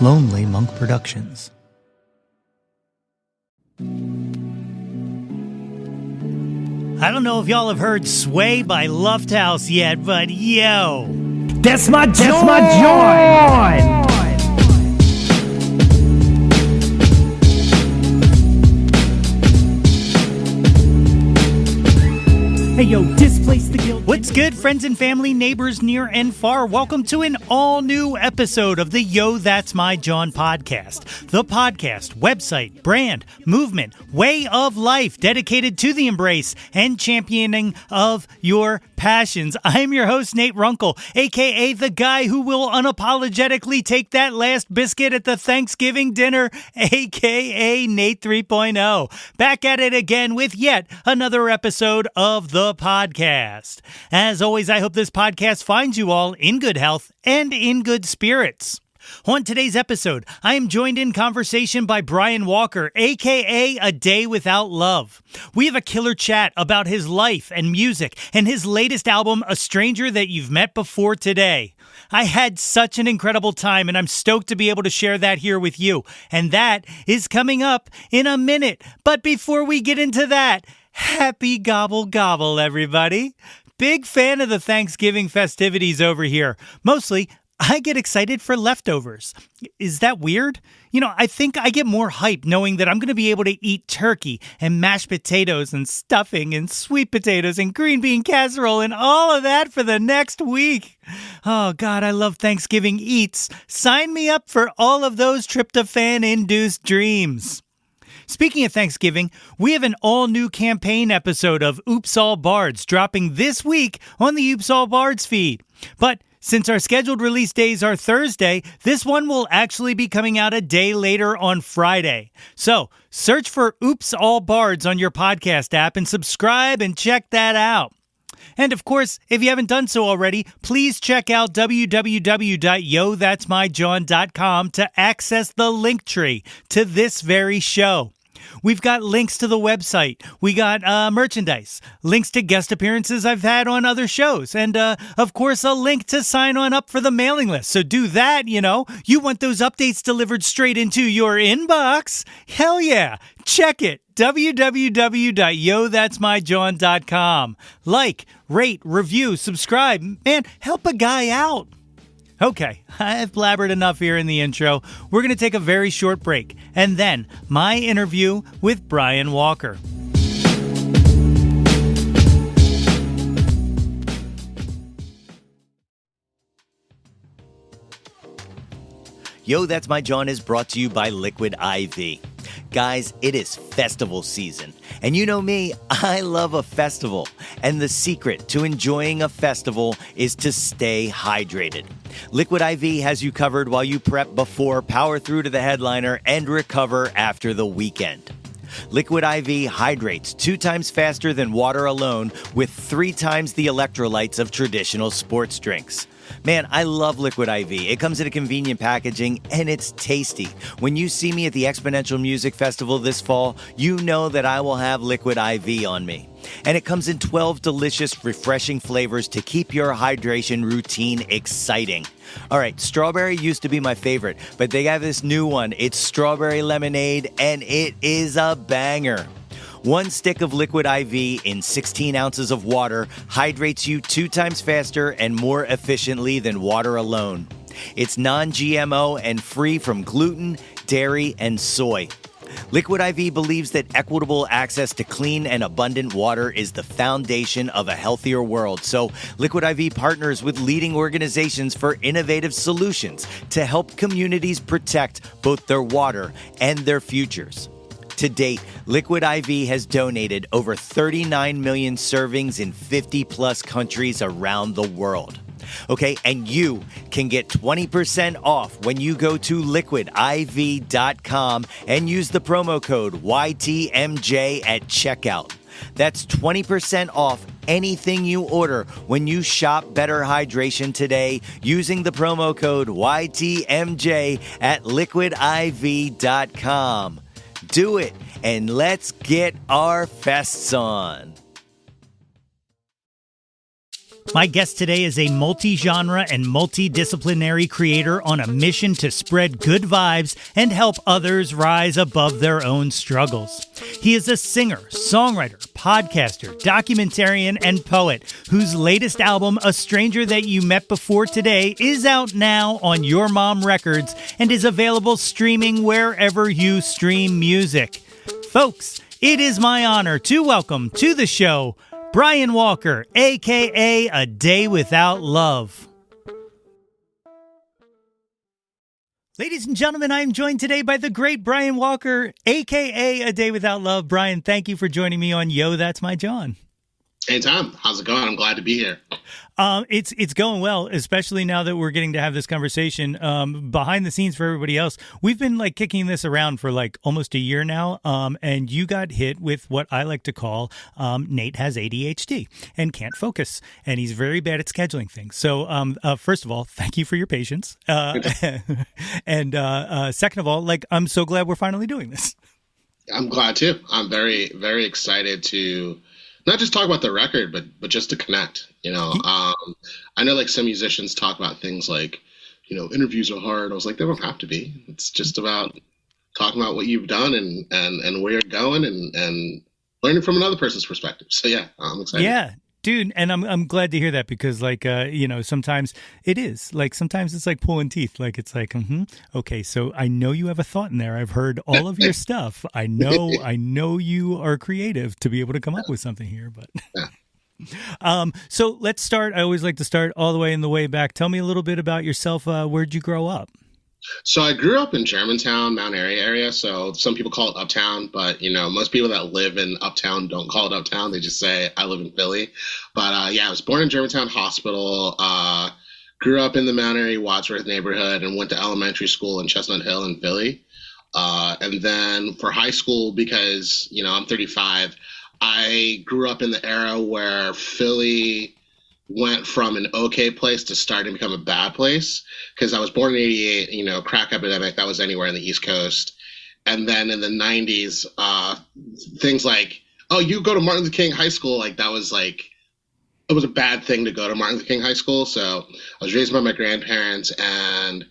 Lonely Monk Productions. I don't know if y'all have heard Sway by Lufthouse yet, but yo, that's my Jawn! Hey yo, displace the guilt. What's good, friends and family, neighbors near and far? Welcome to an all-new episode of the Yo, That's My Jawn podcast. The podcast, website, brand, movement, way of life dedicated to the embrace and championing of your passions. I'm your host, Nate Runkle, a.k.a. the guy who will unapologetically take that last biscuit at the Thanksgiving dinner, a.k.a. Nate 3.0. Back at it again with yet another episode of the podcast. As always, I hope this podcast finds you all in good health and in good spirits. On today's episode, I am joined in conversation by Brian Walker, a.k.a. A Day Without Love. We have a killer chat about his life and music and his latest album, A Stranger That You've Met Before Today. I had such an incredible time, and I'm stoked to be able to share that here with you. And that is coming up in a minute. But before we get into that, happy gobble gobble, everybody. Big fan of the Thanksgiving festivities over here. Mostly, I get excited for leftovers. Is that weird? You know, I think I get more hype knowing that I'm going to be able to eat turkey and mashed potatoes and stuffing and sweet potatoes and green bean casserole and all of that for the next week. Oh, God, I love Thanksgiving eats. Sign me up for all of those tryptophan-induced dreams. Speaking of Thanksgiving, we have an all-new campaign episode of Oops All Bards dropping this week on the Oops All Bards feed. But since our scheduled release days are Thursday, this one will actually be coming out a day later on Friday. So search for Oops All Bards on your podcast app and subscribe and check that out. And of course, if you haven't done so already, please check out www.yothat'smyjawn.com to access the link tree to this very show. We've got links to the website. We got merchandise, links to guest appearances I've had on other shows, and of course, a link to sign on up for the mailing list. So do that, you know. You want those updates delivered straight into your inbox? Hell yeah. Check it. www.yothat'smyjawn.com. Like, rate, review, subscribe. Man, help a guy out. Okay, I've blabbered enough here in the intro. We're going to take a very short break, and then my interview with Brian Walker. Yo, That's My Jawn is brought to you by Liquid IV. Guys, it is festival season. And you know me, I love a festival. And the secret to enjoying a festival is to stay hydrated. Liquid IV has you covered while you prep before, power through to the headliner, and recover after the weekend. Liquid IV hydrates 2 times faster than water alone with 3 times the electrolytes of traditional sports drinks. Man, I love Liquid IV. It comes in a convenient packaging, and it's tasty. When you see me at the Exponential Music Festival this fall, you know that I will have Liquid IV on me. And it comes in 12 delicious, refreshing flavors to keep your hydration routine exciting. All right, strawberry used to be my favorite, but they have this new one. It's strawberry lemonade, and it is a banger. 1 stick of Liquid IV in 16 ounces of water hydrates you 2 times faster and more efficiently than water alone. It's non-GMO and free from gluten, dairy, and soy. Liquid IV believes that equitable access to clean and abundant water is the foundation of a healthier world. So Liquid IV partners with leading organizations for innovative solutions to help communities protect both their water and their futures. To date, Liquid IV has donated over 39 million servings in 50-plus countries around the world. Okay, and you can get 20% off when you go to liquidiv.com and use the promo code YTMJ at checkout. That's 20% off anything you order when you shop Better Hydration today using the promo code YTMJ at liquidiv.com. Do it, and let's get our fests on. My guest today is a multi-genre and multidisciplinary creator on a mission to spread good vibes and help others rise above their own struggles. He is a singer, songwriter, podcaster, documentarian, and poet whose latest album, A Stranger That You Met Before Today, is out now on Your Mom Records and is available streaming wherever you stream music. Folks, it is my honor to welcome to the show Brian Walker, a.k.a. A Day Without Love. Ladies and gentlemen, I am joined today by the great Brian Walker, a.k.a. A Day Without Love. Brian, thank you for joining me on Yo, That's My Jawn. Hey, Tom. How's it going? I'm glad to be here. It's going well, especially now that we're getting to have this conversation behind the scenes for everybody else. We've been kicking this around for almost a year now, and you got hit with what I like to call Nate has ADHD and can't focus, and he's very bad at scheduling things. So first of all, thank you for your patience, and second of all, I'm so glad we're finally doing this. I'm glad too. I'm very, very excited to not just talk about the record, but just to connect. I know some musicians talk about things interviews are hard. I was like, they don't have to be. It's just about talking about what you've done and where you're going and learning from another person's perspective. So yeah, I'm excited. Yeah. Dude, and I'm glad to hear that because sometimes it is sometimes it's like pulling teeth. Okay, so I know you have a thought in there. I've heard all of your stuff. I know you are creative to be able to come up with something here, but so let's start. I always like to start all the way in the way back. Tell me a little bit about yourself. Where'd you grow up? So I grew up in Germantown, Mount Airy area. So some people call it Uptown, but most people that live in Uptown don't call it Uptown. They just say I live in Philly. But I was born in Germantown Hospital. Grew up in the Mount Airy Wadsworth neighborhood and went to elementary school in Chestnut Hill in Philly. And then for high school, because I'm 35, I grew up in the era where Philly went from an okay place to starting to become a bad place, because I was born in 88, crack epidemic, that was anywhere in the East Coast. And then in the 90s, things like, oh, you go to Martin Luther King High School, it was a bad thing to go to Martin Luther King High School. So I was raised by my grandparents, and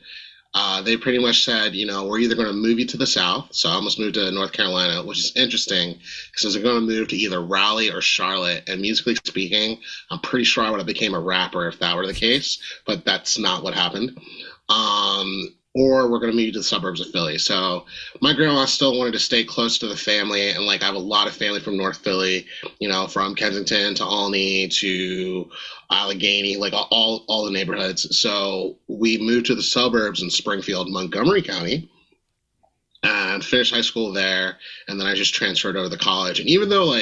they pretty much said, we're either going to move you to the South. So I almost moved to North Carolina, which is interesting because I was going to move to either Raleigh or Charlotte. And musically speaking, I'm pretty sure I would have became a rapper if that were the case, but that's not what happened. Or we're going to move to the suburbs of Philly. So my grandma still wanted to stay close to the family. And I have a lot of family from North Philly, from Kensington to Olney to Allegheny, all the neighborhoods. So we moved to the suburbs in Springfield, Montgomery County, and finished high school there. And then I just transferred over to college. And even though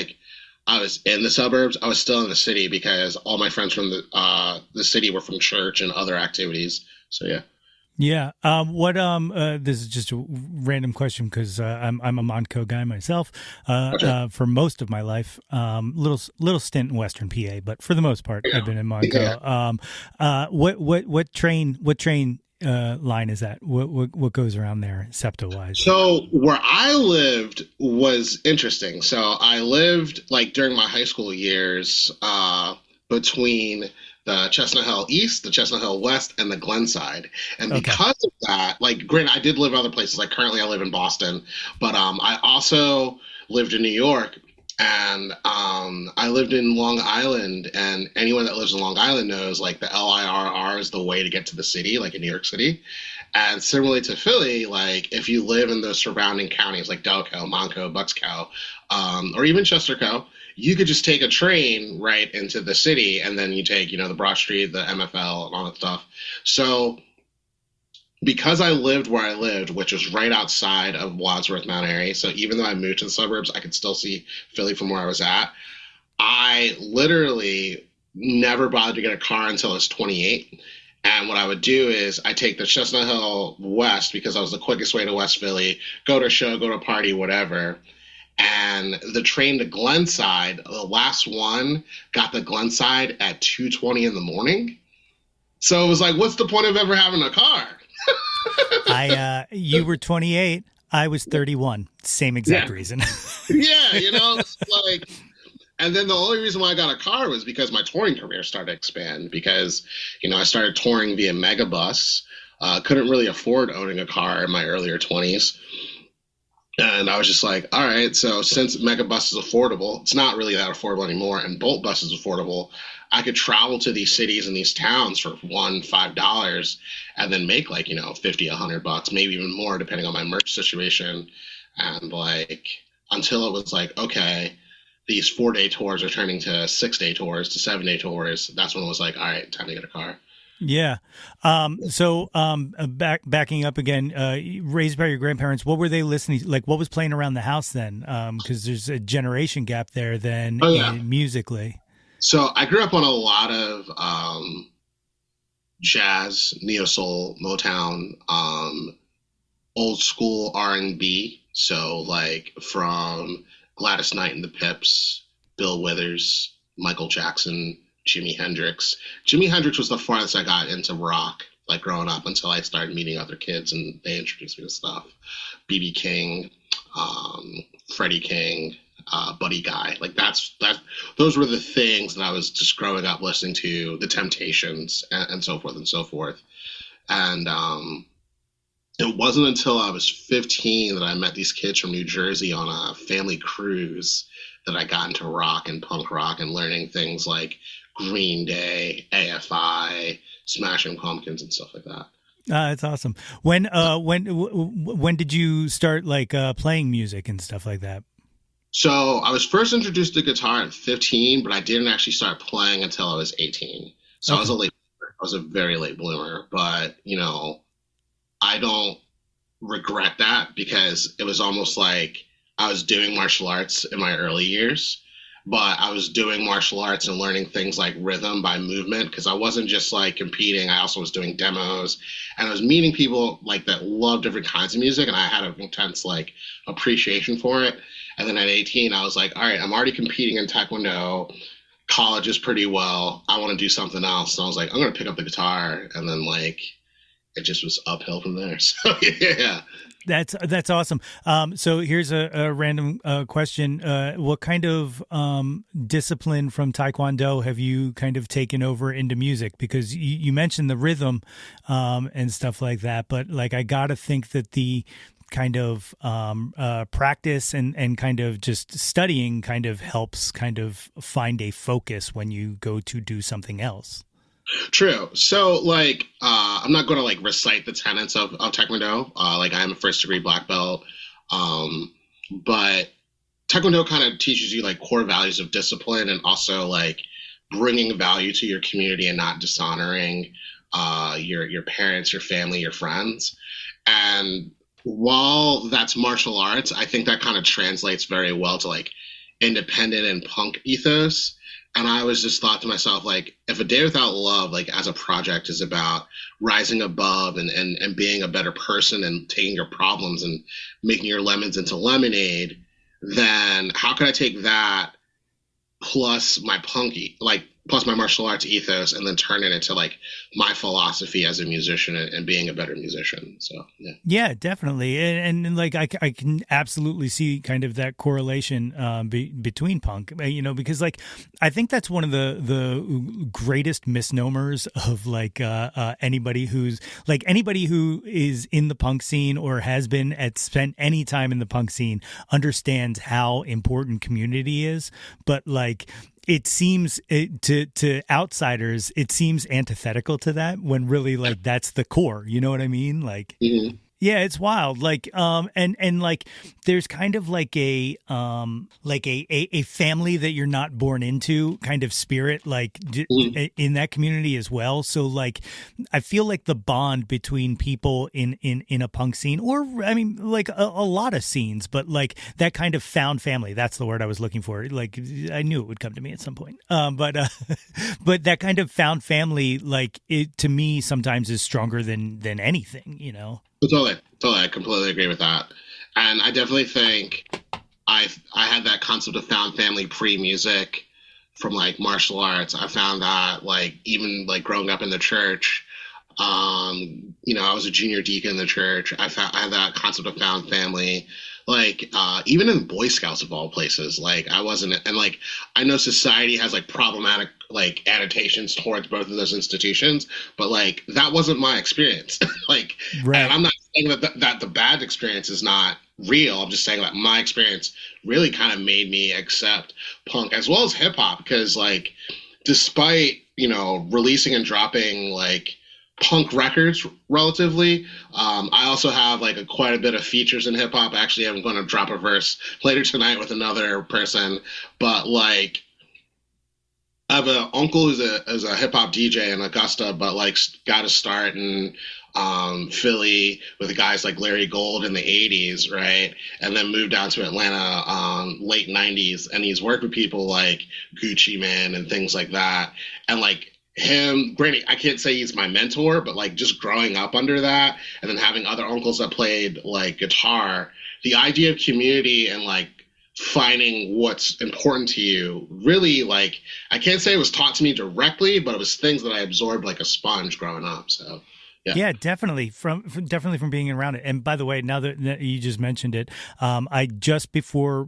I was in the suburbs, I was still in the city because all my friends from the city were from church and other activities. So yeah. Yeah. This is just a random question because I'm a Montco guy myself. Gotcha. For most of my life, little stint in Western PA, but for the most part, I've been in Montco. Yeah. What train line is that? What goes around there, SEPTA wise? So where I lived was interesting. So I lived during my high school years between the Chestnut Hill East, the Chestnut Hill West, and the Glenside. And because of that, granted, I did live other places. Currently I live in Boston, but I also lived in New York, and I lived in Long Island. And anyone that lives in Long Island knows, the LIRR is the way to get to the city, in New York City. And similarly to Philly, if you live in those surrounding counties like Delco, Montco, Bucksco, or even Chesterco, you could just take a train right into the city, and then you take, the Broad Street, the MFL, and all that stuff. So because I lived where I lived, which was right outside of Wadsworth, Mount Airy, so even though I moved to the suburbs, I could still see Philly from where I was at. I literally never bothered to get a car until I was 28. And what I would do is I take the Chestnut Hill West because that was the quickest way to West Philly, go to a show, go to a party, whatever. And the train to Glenside, the last one got the Glenside at 2:20 in the morning. So it was what's the point of ever having a car? You were 28. I was 31. Same exact reason. Yeah, it's And then the only reason why I got a car was because my touring career started to expand because, I started touring via Megabus. Couldn't really afford owning a car in my earlier 20s. And I was just like, all right, so since Megabus is affordable, it's not really that affordable anymore, and Bolt Bus is affordable, I could travel to these cities and these towns for $5 and then make like, 50, $100, maybe even more, depending on my merch situation. And like, until it was like, okay, these 4-day tours are turning to 6-day tours, to 7-day tours. That's when it was like, all right, time to get a car. Yeah. Backing up again, raised by your grandparents, what were they listening to? Like, what was playing around the house then? Because there's a generation gap there then musically. So I grew up on a lot of jazz, neo soul, Motown, old school R&B. So like from Gladys Knight and the Pips, Bill Withers, Michael Jackson, Jimi Hendrix. Jimi Hendrix was the farthest I got into rock, like growing up, until I started meeting other kids and they introduced me to stuff. B.B. King, Freddie King, Buddy Guy. Like those were the things that I was just growing up listening to, the Temptations and so forth and so forth. And it wasn't until I was 15 that I met these kids from New Jersey on a family cruise that I got into rock and punk rock and learning things like Green Day, AFI, Smashing Pumpkins, and stuff like that. That's awesome. When did you start like playing music and stuff like that? So I was first introduced to guitar at 15, but I didn't actually start playing until I was 18. So okay. I was a very late bloomer, but I don't regret that because it was almost like I was doing martial arts in my early years, but I was doing martial arts and learning things like rhythm by movement because I wasn't just like competing. I also was doing demos and I was meeting people like that love different kinds of music, and I had an intense like appreciation for it. And then at 18, I was like, all right, I'm already competing in Taekwondo. College is pretty well. I want to do something else. And I was like, I'm going to pick up the guitar. And then like, it just was uphill from there. So yeah. That's awesome. So here's a random question. What kind of discipline from Taekwondo have you kind of taken over into music? Because you mentioned the rhythm and stuff like that, but like I got to think that the kind of practice and kind of just studying kind of helps kind of find a focus when you go to do something else. True. So, like, I'm not going to like recite the tenets of Taekwondo. Like, I am a first degree black belt, but Taekwondo kind of teaches you like core values of discipline and also like bringing value to your community and not dishonoring your parents, your family, your friends. And while that's martial arts, I think that kind of translates very well to like independent and punk ethos. And I always just thought to myself, like, if A Day Without Love, like as a project, is about rising above and being a better person and taking your problems and making your lemons into lemonade, then how could I take that plus my plus my martial arts ethos and then turn it into like my philosophy as a musician and being a better musician. So yeah, definitely. And like I can absolutely see kind of that correlation between punk, because like I think that's one of the greatest misnomers of like anybody who is in the punk scene or has been spent any time in the punk scene understands how important community is, but like it seems to outsiders, it seems antithetical to that when really like that's the core. You know what I mean? Like, mm-hmm. Yeah, it's wild. Like, and like, there's kind of like a family that you're not born into kind of spirit, like in that community as well. So like, I feel like the bond between people in a punk scene, or I mean, like a lot of scenes, but like that kind of found family. That's the word I was looking for. Like, I knew it would come to me at some point. But that kind of found family, like it to me sometimes is stronger than anything, Totally. I completely agree with that. And I definitely think I had that concept of found family pre-music from like martial arts. I found that like even like growing up in the church, I was a junior deacon in the church. I had that concept of found family. Like, even in Boy Scouts of all places, like I wasn't, and like I know society has like problematic like annotations towards both of those institutions, but like that wasn't my experience. Like, Right. and I'm not saying that the bad experience is not real. I'm just saying that my experience really kind of made me accept punk as well as hip hop because like, despite releasing and dropping like punk records relatively. I also have like quite a bit of features in hip hop. Actually, I'm going to drop a verse later tonight with another person, but like I have an uncle who's a hip hop DJ in Augusta, but like got to start in Philly with guys like Larry Gold in the 80s, right? And then moved down to Atlanta late 90s, and he's worked with people like Gucci Mane and things like that. And like him, granted, I can't say he's my mentor, but like just growing up under that and then having other uncles that played like guitar, the idea of community and like finding what's important to you really, like, I can't say it was taught to me directly, but it was things that I absorbed like a sponge growing up. So yeah, definitely from being around it. And by the way, now that you just mentioned it, I just before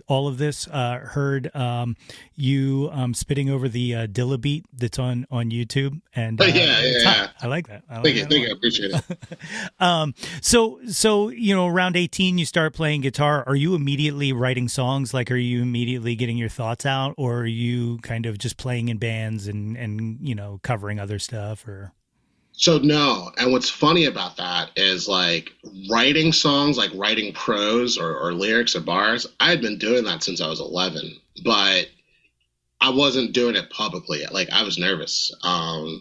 all of this heard you spitting over the Dilla beat that's on YouTube. And yeah. I like that. Thank you. I appreciate it. So around 18, you start playing guitar. Are you immediately writing songs? Like, are you immediately getting your thoughts out, or are you kind of just playing in bands and covering other stuff, or? So no, and what's funny about that is like writing songs, like writing prose or lyrics or bars, I had been doing that since I was 11, but I wasn't doing it publicly. Like I was nervous. I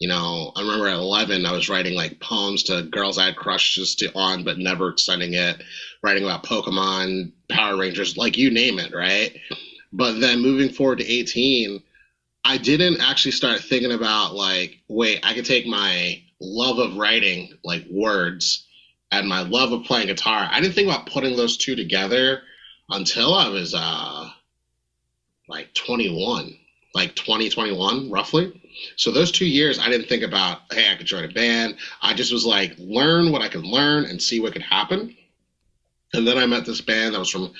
remember at 11, I was writing like poems to girls I had crushes on, but never sending it, writing about Pokemon, Power Rangers, like you name it, right? But then moving forward to 18, I didn't actually start thinking about like, wait, I could take my love of writing, like words, and my love of playing guitar. I didn't think about putting those two together until I was like 21, like 2021, roughly. So those 2 years, I didn't think about, hey, I could join a band. I just was like, learn what I could learn and see what could happen. And then I met this band that was from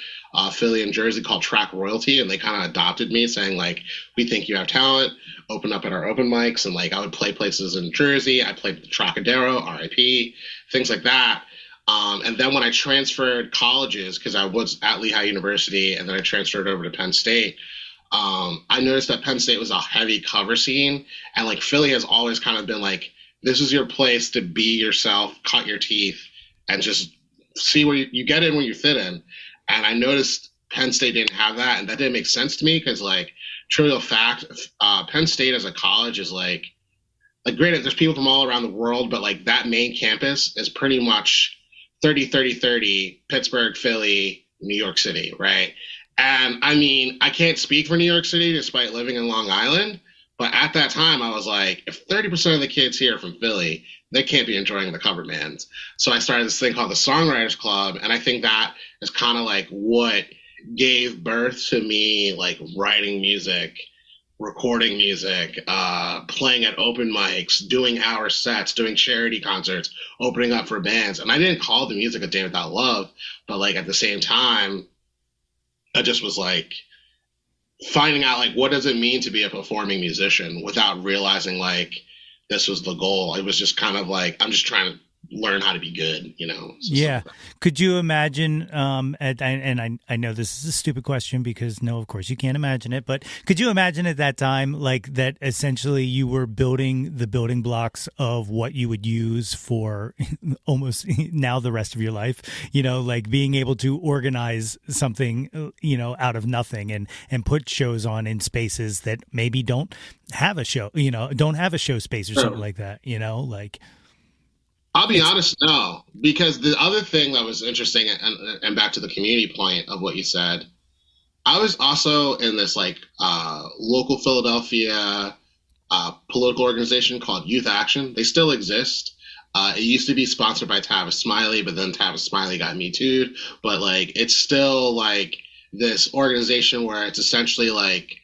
Philly and Jersey called Track Royalty, and they kind of adopted me, saying like, we think you have talent, open up at our open mics. And like I would play places in Jersey. I played the Trocadero, RIP, things like that. And then when I transferred colleges, because I was at Lehigh University and then I transferred over to Penn State, I noticed that Penn State was a heavy cover scene, and like Philly has always kind of been like, this is your place to be yourself, cut your teeth, and just see where you get in, where you fit in. And I noticed Penn State didn't have that, and that didn't make sense to me because, like, trivial fact, Penn State as a college is like granted, there's people from all around the world, but like that main campus is pretty much 30-30-30, Pittsburgh, Philly, New York City, right? And I mean, I can't speak for New York City despite living in Long Island, but at that time I was like, if 30% of the kids here are from Philly, they can't be enjoying the cover bands. So I started this thing called the Songwriters Club, and I think that is kind of like what gave birth to me like writing music, recording music, playing at open mics, doing hour sets, doing charity concerts, opening up for bands. And I didn't call the music A Day Without Love, but like at the same time, I just was like finding out like what does it mean to be a performing musician without realizing like this was the goal. It was just kind of like, I'm just trying to learn how to be good, So yeah. Could you imagine, and I know this is a stupid question because no, of course you can't imagine it, but could you imagine at that time, like that essentially you were building the building blocks of what you would use for almost now the rest of your life, like being able to organize something, out of nothing and put shows on in spaces that maybe don't have a show, don't have a show space or something like that, like. I'll be honest, no, because the other thing that was interesting, and back to the community point of what you said, I was also in this like local Philadelphia political organization called Youth Action. They still exist. It used to be sponsored by Tavis Smiley, but then Tavis Smiley got Me Too'd. But like, it's still like this organization where it's essentially like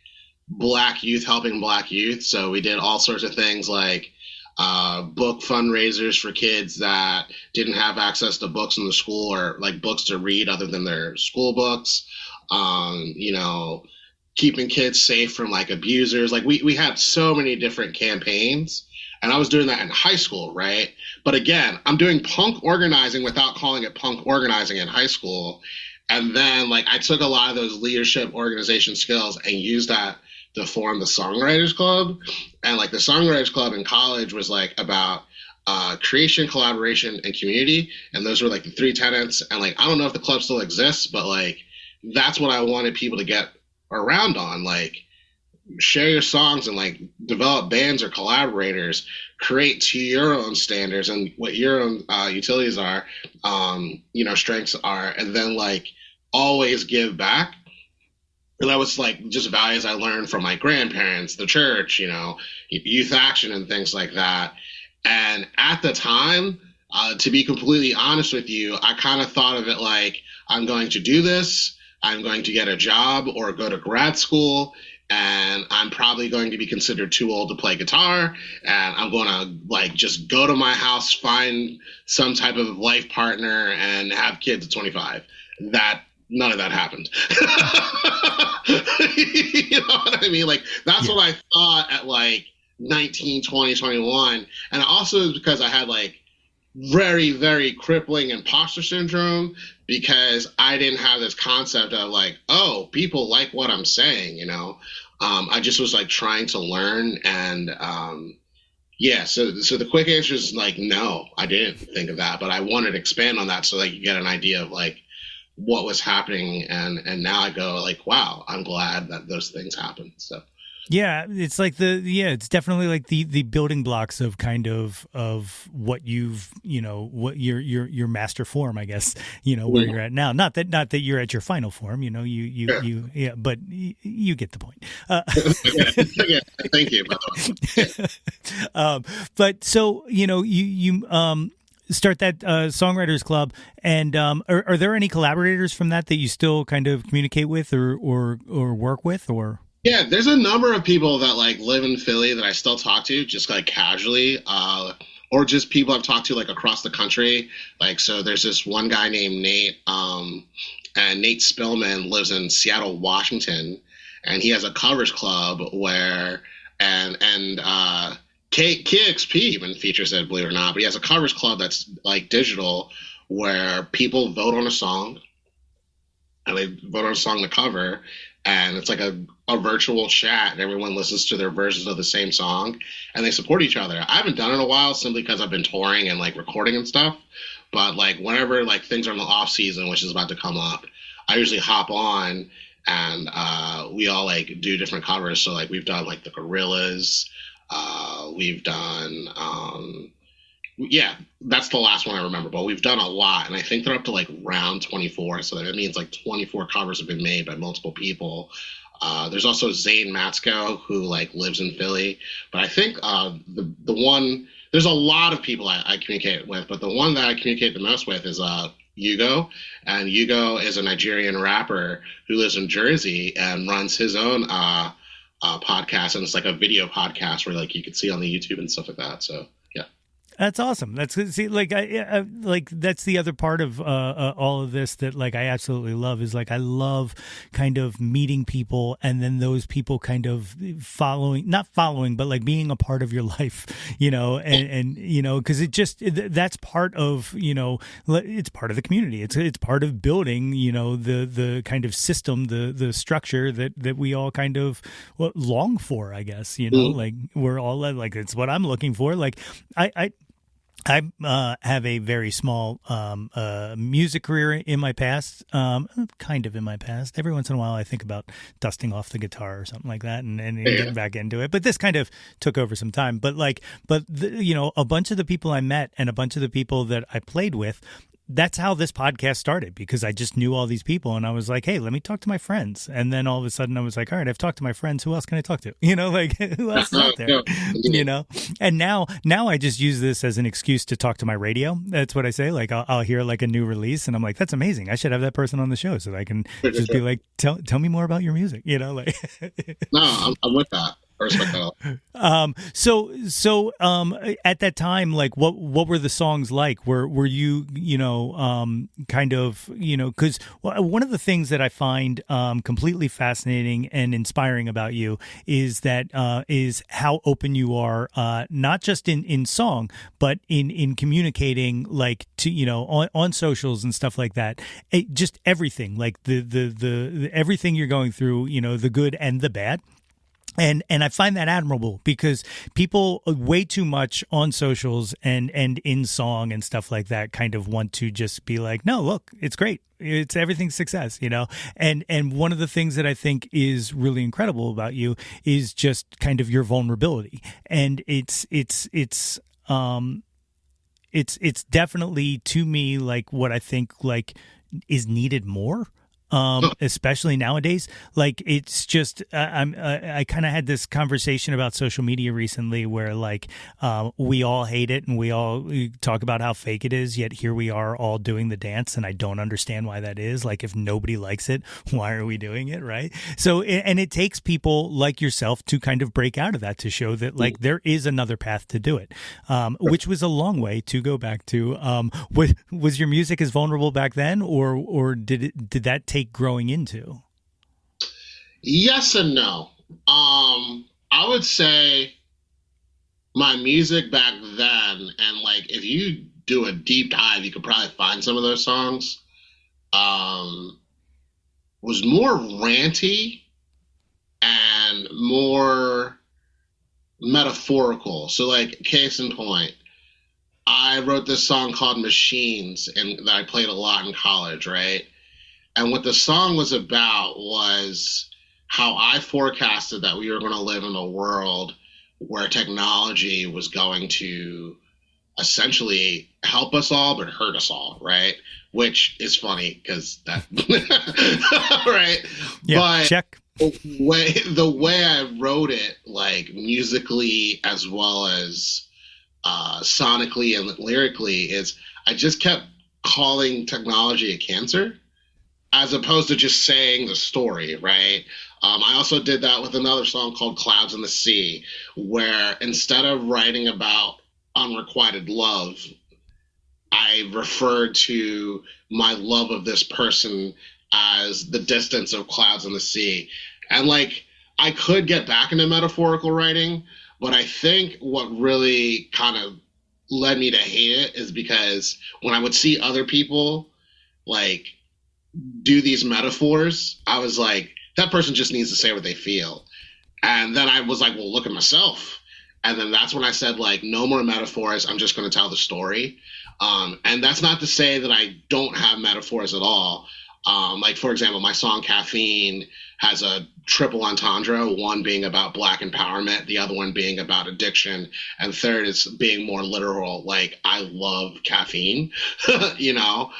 Black youth helping Black youth. So we did all sorts of things like book fundraisers for kids that didn't have access to books in the school or like books to read other than their school books. You know, keeping kids safe from like abusers. Like we had so many different campaigns, and I was doing that in high school, right? But again, I'm doing punk organizing without calling it punk organizing in high school. And then like I took a lot of those leadership organization skills and used that to form the Songwriters Club. And like the Songwriters Club in college was like about creation, collaboration, and community. And those were like the three tenets. And like I don't know if the club still exists, but like that's what I wanted people to get around on. Like share your songs and like develop bands or collaborators, create to your own standards and what your own utilities are, you know, strengths are, and then like always give back. And that was like just values I learned from my grandparents, the church, you know, youth action and things like that. And at the time, to be completely honest with you, I kind of thought of it like I'm going to do this, I'm going to get a job or go to grad school, and I'm probably going to be considered too old to play guitar, and I'm going to like just go to my house, find some type of life partner, and have kids at 25. None of that happened. You know what I mean? Like that's what I thought at like 19, 20, 21. And also because I had like very, very crippling imposter syndrome, because I didn't have this concept of like, oh, people like what I'm saying, you know. I just was like trying to learn, and so the quick answer is like, no, I didn't think of that, but I wanted to expand on that so that you get an idea of like what was happening, and now I go like, wow, I'm glad that those things happened. So yeah, it's like it's definitely like the building blocks of kind of what you've, you know, what your master form, I guess, you know, where you're at now. Not that you're at your final form, you know, but you get the point. Yeah, thank you. By the way. But so, you know, you start that Songwriters Club, and are there any collaborators from that you still kind of communicate with or work with, or? Yeah, there's a number of people that like live in Philly that I still talk to just like casually, or just people I've talked to like across the country. Like, so there's this one guy named Nate, and Nate Spillman lives in Seattle, Washington, and he has a covers club where, and KXP even features it, believe it or not, but he has a covers club that's like digital, where people vote on a song, and they vote on a song to cover, and it's like a virtual chat, and everyone listens to their versions of the same song, and they support each other. I haven't done it in a while simply because I've been touring and like recording and stuff, but like whenever like things are in the off season, which is about to come up, I usually hop on, and we all like do different covers. So like we've done like the Gorillaz, we've done that's the last one I remember, but we've done a lot, and I think they're up to like round 24, so that means like 24 covers have been made by multiple people. There's also Zane Matsko, who like lives in Philly, but I think the one, there's a lot of people I communicate with, but the one that I communicate the most with is Hugo, and Hugo is a Nigerian rapper who lives in Jersey and runs his own podcast, and it's like a video podcast where like you can see on the YouTube and stuff like that. So yeah. That's awesome. That's see, like I like that's the other part of all of this that like I absolutely love is like I love kind of meeting people, and then those people kind of not following, but like being a part of your life, you know, and you know, because it just that's part of, you know, it's part of the community. It's part of building, you know, the kind of system, the structure that we all kind of long for, I guess, you know, like we're all like it's what I'm looking for. Like I have a very small music career in my past, kind of in my past. Every once in a while, I think about dusting off the guitar or something like that and getting back into it. But this kind of took over some time. But you know, a bunch of the people I met and a bunch of the people that I played with, that's how this podcast started, because I just knew all these people and I was like, hey, let me talk to my friends. And then all of a sudden I was like, all right, I've talked to my friends. Who else can I talk to? You know, like who else is out there? You know, and now I just use this as an excuse to talk to my radio. That's what I say. Like I'll hear like a new release and I'm like, that's amazing. I should have that person on the show so that I can just be like, tell me more about your music. You know, like. No, I'm with that. I respect that. At that time, like what were the songs like? Were you, kind of, because one of the things that I find completely fascinating and inspiring about you is that is how open you are, not just in song, but in communicating, like to, on socials and stuff like that. Just everything, like the everything you're going through, the good and the bad. And I find that admirable because people way too much on socials and in song and stuff like that kind of want to just be like, no, look, it's great. It's everything's success, And one of the things that I think is really incredible about you is just kind of your vulnerability. And it's definitely to me like what I think like is needed more. Especially nowadays, like it's just I kind of had this conversation about social media recently where like we all hate it and we all talk about how fake it is, yet here we are all doing the dance, and I don't understand why that is. Like if nobody likes it, why are we doing it, right? So and it takes people like yourself to kind of break out of that, to show that like there is another path to do it, which was a long way to go back to. Was your music as vulnerable back then, or did that take growing into? Yes and no. I would say my music back then, and like if you do a deep dive, you could probably find some of those songs, was more ranty and more metaphorical. So like case in point, I wrote this song called Machines and that I played a lot in college, right? And what the song was about was how I forecasted that we were going to live in a world where technology was going to essentially help us all, but hurt us all, right? Which is funny because that, right? Yeah, but check. The way I wrote it, like musically as well as sonically and lyrically, is I just kept calling technology a cancer, as opposed to just saying the story, right? I also did that with another song called Clouds in the Sea, where instead of writing about unrequited love, I referred to my love of this person as the distance of clouds in the sea. And like, I could get back into metaphorical writing, but I think what really kind of led me to hate it is because when I would see other people like do these metaphors, I was like, that person just needs to say what they feel. And then I was like, well, look at myself. And then that's when I said, like, no more metaphors. I'm just going to tell the story. And that's not to say that I don't have metaphors at all. Like, for example, my song Caffeine has a triple entendre, one being about Black empowerment, the other one being about addiction, and third is being more literal, like, I love caffeine, you know?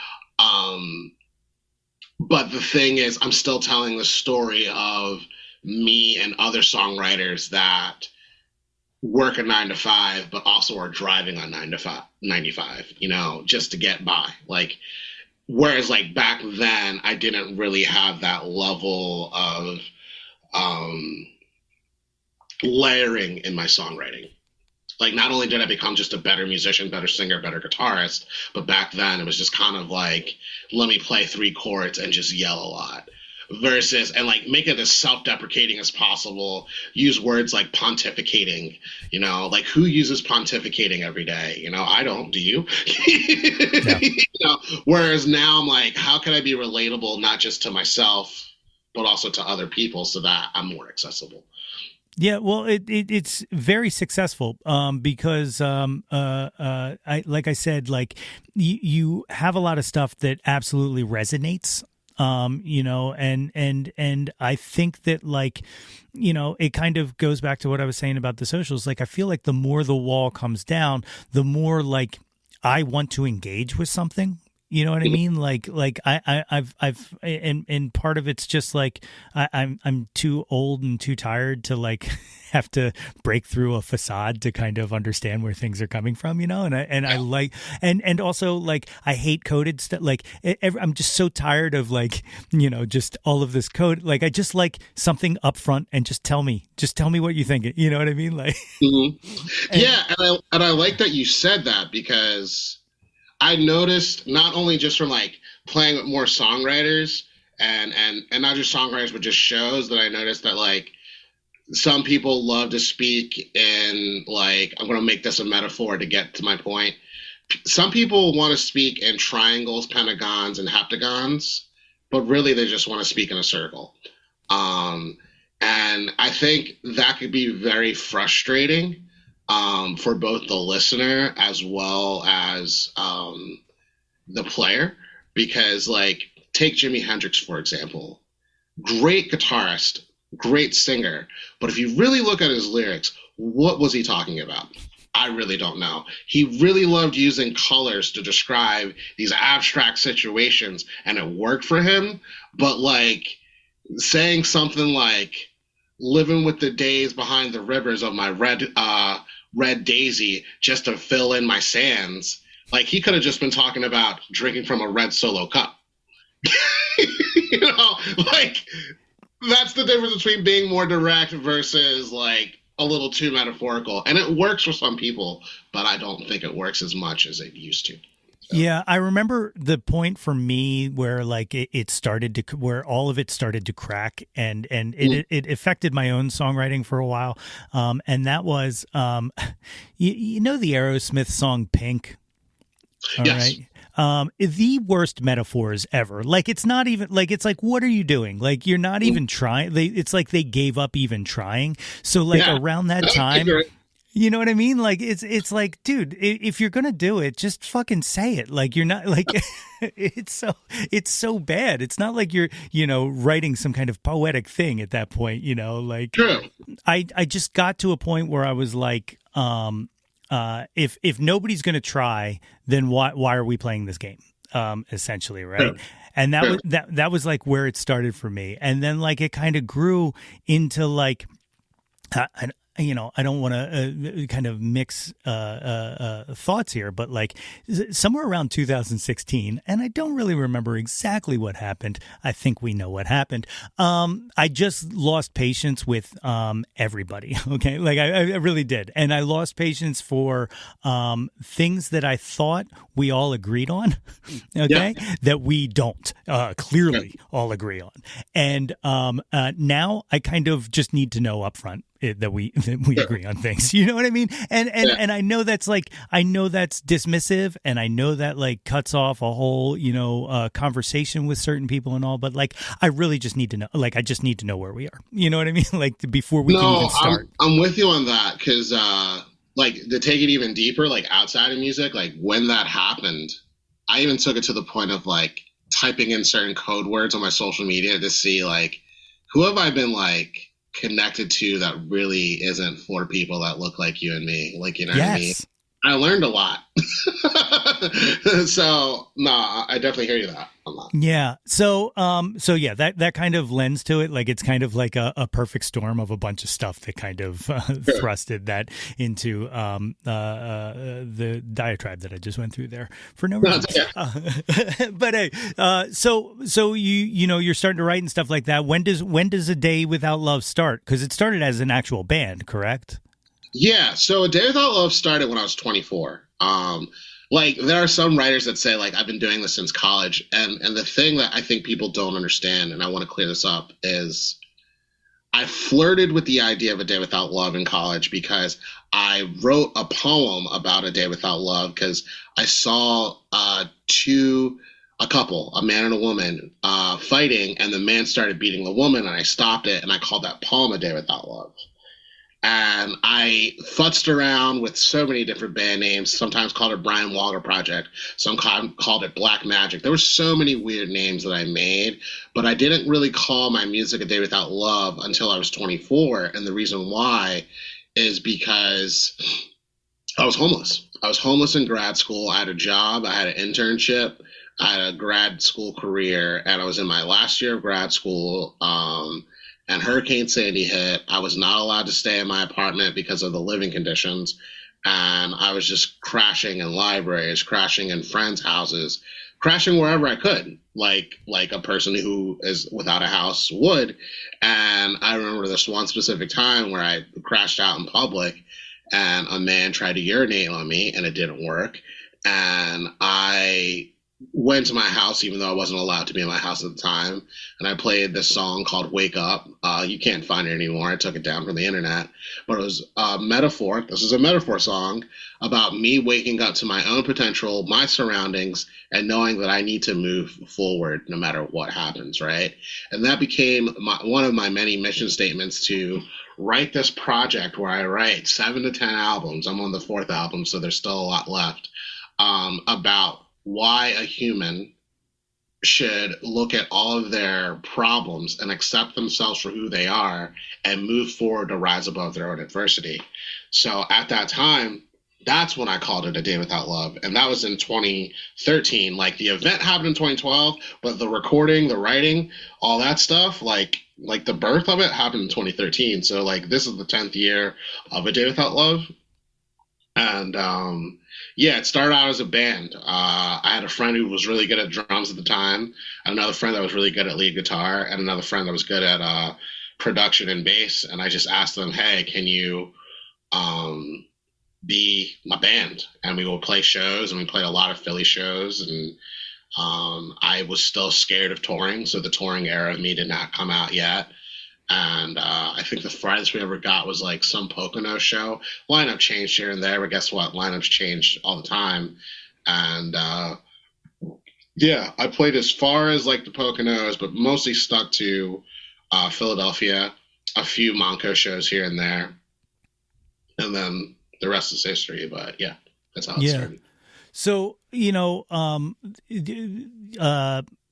But the thing is, I'm still telling the story of me and other songwriters that work a 9 to 5, but also are driving on 95, you know, just to get by. Like, whereas like back then, I didn't really have that level of layering in my songwriting. Like, not only did I become just a better musician, better singer, better guitarist, but back then it was just kind of like, let me play 3 chords and just yell a lot. Versus, and like make it as self-deprecating as possible, use words like pontificating, you know, like who uses pontificating every day? You know, I don't, do you? Yeah. You know, whereas now I'm like, how can I be relatable, not just to myself, but also to other people so that I'm more accessible? Yeah, well, it's very successful because like I said, like you have a lot of stuff that absolutely resonates. You know, and I think that, like, you know, it kind of goes back to what I was saying about the socials. Like, I feel like the more the wall comes down, the more like I want to engage with something, You know what I mean? And part of it's just like I'm too old and too tired to like have to break through a facade to kind of understand where things are coming from, you know. I like and also like I hate coded stuff. Like I'm just so tired of like, you know, just all of this code. Like I just like something up front and just tell me what you think. You know what I mean? Like, and I like that you said that, because I noticed not only just from like playing with more songwriters and not just songwriters, but just shows, that I noticed that like some people love to speak in like, I'm going to make this a metaphor to get to my point. Some people want to speak in triangles, pentagons, and heptagons, but really they just want to speak in a circle. And I think that could be very frustrating for both the listener as well as the player, because like take Jimi Hendrix, for example. Great guitarist, great singer, but if you really look at his lyrics, what was he talking about? I really don't know. He really loved using colors to describe these abstract situations, and it worked for him. But like saying something like living with the days behind the rivers of my red daisy just to fill in my sands, like he could have just been talking about drinking from a red Solo cup. You know, like that's the difference between being more direct versus like a little too metaphorical. And it works for some people, but I don't think it works as much as it used to. So. Yeah, I remember the point for me where like it started to, where all of it started to crack, and it affected my own songwriting for a while. And that was, you know, the Aerosmith song Pink. All yes. Right. The worst metaphors ever. Like, it's not even like, it's like, what are you doing? Like, you're not even trying. It's like they gave up even trying. So like around that time, you know what I mean? Like, it's like, dude, if you're going to do it, just fucking say it. Like, you're not like, it's so bad. It's not like you're, you know, writing some kind of poetic thing at that point, you know, like True. I just got to a point where I was like, if nobody's going to try, then why are we playing this game? Essentially, right? Sure. And that was like where it started for me. And then like it kind of grew into like, you know, I don't want to kind of mix thoughts here, but like somewhere around 2016, and I don't really remember exactly what happened. I think we know what happened. I just lost patience with everybody. Okay, like I really did, and I lost patience for things that I thought we all agreed on. Okay, that we don't clearly all agree on, and now I kind of just need to know upfront that we agree on things. You know what I mean? And I know that's like, I know that's dismissive, and I know that like cuts off a whole, you know, conversation with certain people and all, but like, I really just need to know, like, I just need to know where we are. You know what I mean? Like before we can even start. I'm with you on that. 'Cause like to take it even deeper, like outside of music, like when that happened, I even took it to the point of like typing in certain code words on my social media to see like, who have I been like connected to that really isn't for people that look like you and me, like, you know what I mean? I learned a lot. So no, I definitely hear you that a lot. Yeah. So yeah, that kind of lends to it. Like it's kind of like a perfect storm of a bunch of stuff that kind of thrusted that into the diatribe that I just went through there for no reason. But hey, so you know, you're starting to write and stuff like that. When does A Day Without Love start? Because it started as an actual band, correct? Yeah, so A Day Without Love started when I was 24. Like there are some writers that say like I've been doing this since college, and the thing that I think people don't understand, and I want to clear this up, is I flirted with the idea of A Day Without Love in college because I wrote a poem about A Day Without Love because I saw a couple, a man and a woman, fighting, and the man started beating the woman, and I stopped it, and I called that poem A Day Without Love. And I futzed around with so many different band names, sometimes called it Brian Walker Project, some called it Black Magic. There were so many weird names that I made, but I didn't really call my music A Day Without Love until I was 24. And the reason why is because I was homeless. I was homeless in grad school. I had a job. I had an internship. I had a grad school career, and I was in my last year of grad school. And Hurricane Sandy hit. I was not allowed to stay in my apartment because of the living conditions. And I was just crashing in libraries, crashing in friends' houses, crashing wherever I could, like a person who is without a house would. And I remember this one specific time where I crashed out in public, and a man tried to urinate on me, and it didn't work. And I went to my house, even though I wasn't allowed to be in my house at the time, and I played this song called "Wake Up." You can't find it anymore. I took it down from the internet, but it was a metaphor. This is a metaphor song about me waking up to my own potential, my surroundings, and knowing that I need to move forward no matter what happens, right? And that became one of my many mission statements to write this project where I write 7 to 10 albums. I'm on the 4th album, so there's still a lot left, about why a human should look at all of their problems and accept themselves for who they are and move forward to rise above their own adversity. So at that time, that's when I called it A Day Without Love. And that was in 2013. Like, the event happened in 2012, but the recording, the writing, all that stuff, like the birth of it happened in 2013. So like, this is the 10th year of A Day Without Love. And yeah, it started out as a band. I had a friend who was really good at drums at the time, another friend that was really good at lead guitar, and another friend that was good at production and bass. And I just asked them, hey, can you be my band? And we would play shows, and we played a lot of Philly shows. And I was still scared of touring, so the touring era of me did not come out yet. And I think the farthest we ever got was like some Pocono show. Lineup changed here and there, but guess what? Lineups change all the time. And yeah, I played as far as like the Poconos, but mostly stuck to Philadelphia, a few Monco shows here and there. And then the rest is history. But yeah, that's how it started. So, you know,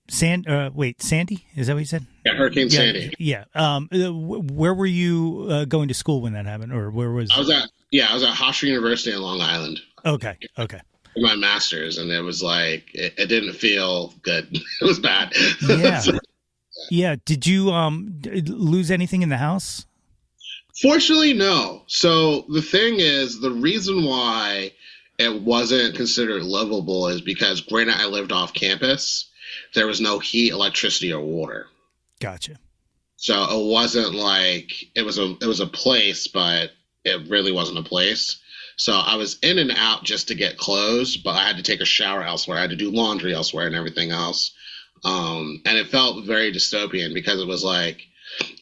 Sandy? Is that what you said? Yeah, Hurricane Sandy. Yeah. Where were you going to school when that happened, or where was? I was at Hofstra University in Long Island. Okay. For my master's, and it was like it didn't feel good. It was bad. Yeah. Yeah. Did you lose anything in the house? Fortunately, no. So the thing is, the reason why it wasn't considered livable is because granted I lived off campus. There was no heat, electricity, or water. Gotcha. So it wasn't like it was a place, but it really wasn't a place. So I was in and out just to get clothes, but I had to take a shower elsewhere. I had to do laundry elsewhere and everything else. And it felt very dystopian because it was like,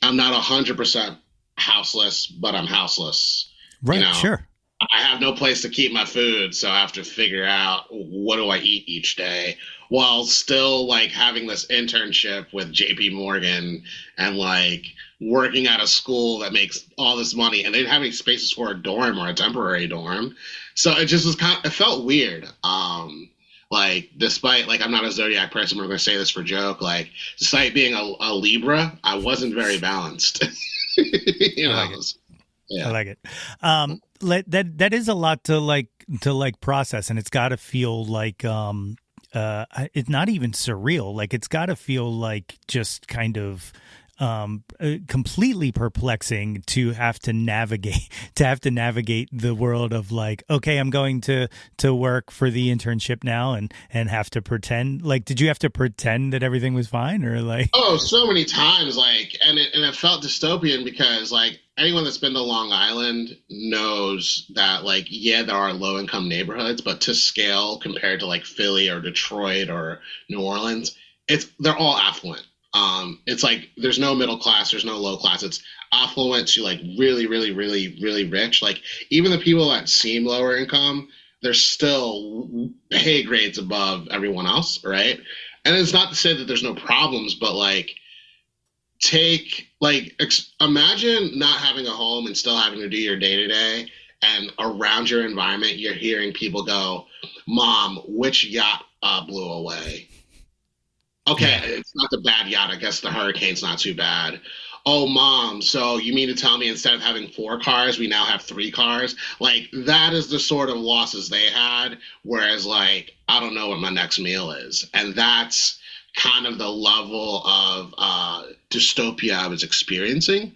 I'm not 100% houseless, but I'm houseless. Right, you know? Sure. I have no place to keep my food, so I have to figure out what do I eat each day while still like having this internship with JP Morgan and like working at a school that makes all this money, and they didn't have any spaces for a dorm or a temporary dorm. So it just was it felt weird. Like, despite, like, I'm not a zodiac person, we're going to say this for joke, like, despite being a Libra, I wasn't very balanced. You know, I like it. That is a lot to process, and it's got to feel like it's not even surreal. Like, it's got to feel like just kind of completely perplexing to have to navigate the world of like, okay, I'm going to work for the internship now and have to pretend. Like, did you have to pretend that everything was fine, or like? Oh, so many times. Like, and it felt dystopian because like anyone that's been to Long Island knows that like, yeah, there are low income neighborhoods, but to scale compared to like Philly or Detroit or New Orleans, they're all affluent. It's like there's no middle class, there's no low class. It's affluent to like really, really, really, really rich. Like even the people that seem lower income, they're still pay grades above everyone else, right? And it's not to say that there's no problems, but like imagine not having a home and still having to do your day to day, and around your environment, you're hearing people go, "Mom, which yacht blew away?" Okay, it's not the bad yacht. I guess the hurricane's not too bad. oh, mom, so you mean to tell me instead of having 4 cars, we now have 3 cars? Like, that is the sort of losses they had. Whereas, like, I don't know what my next meal is. And that's kind of the level of dystopia I was experiencing,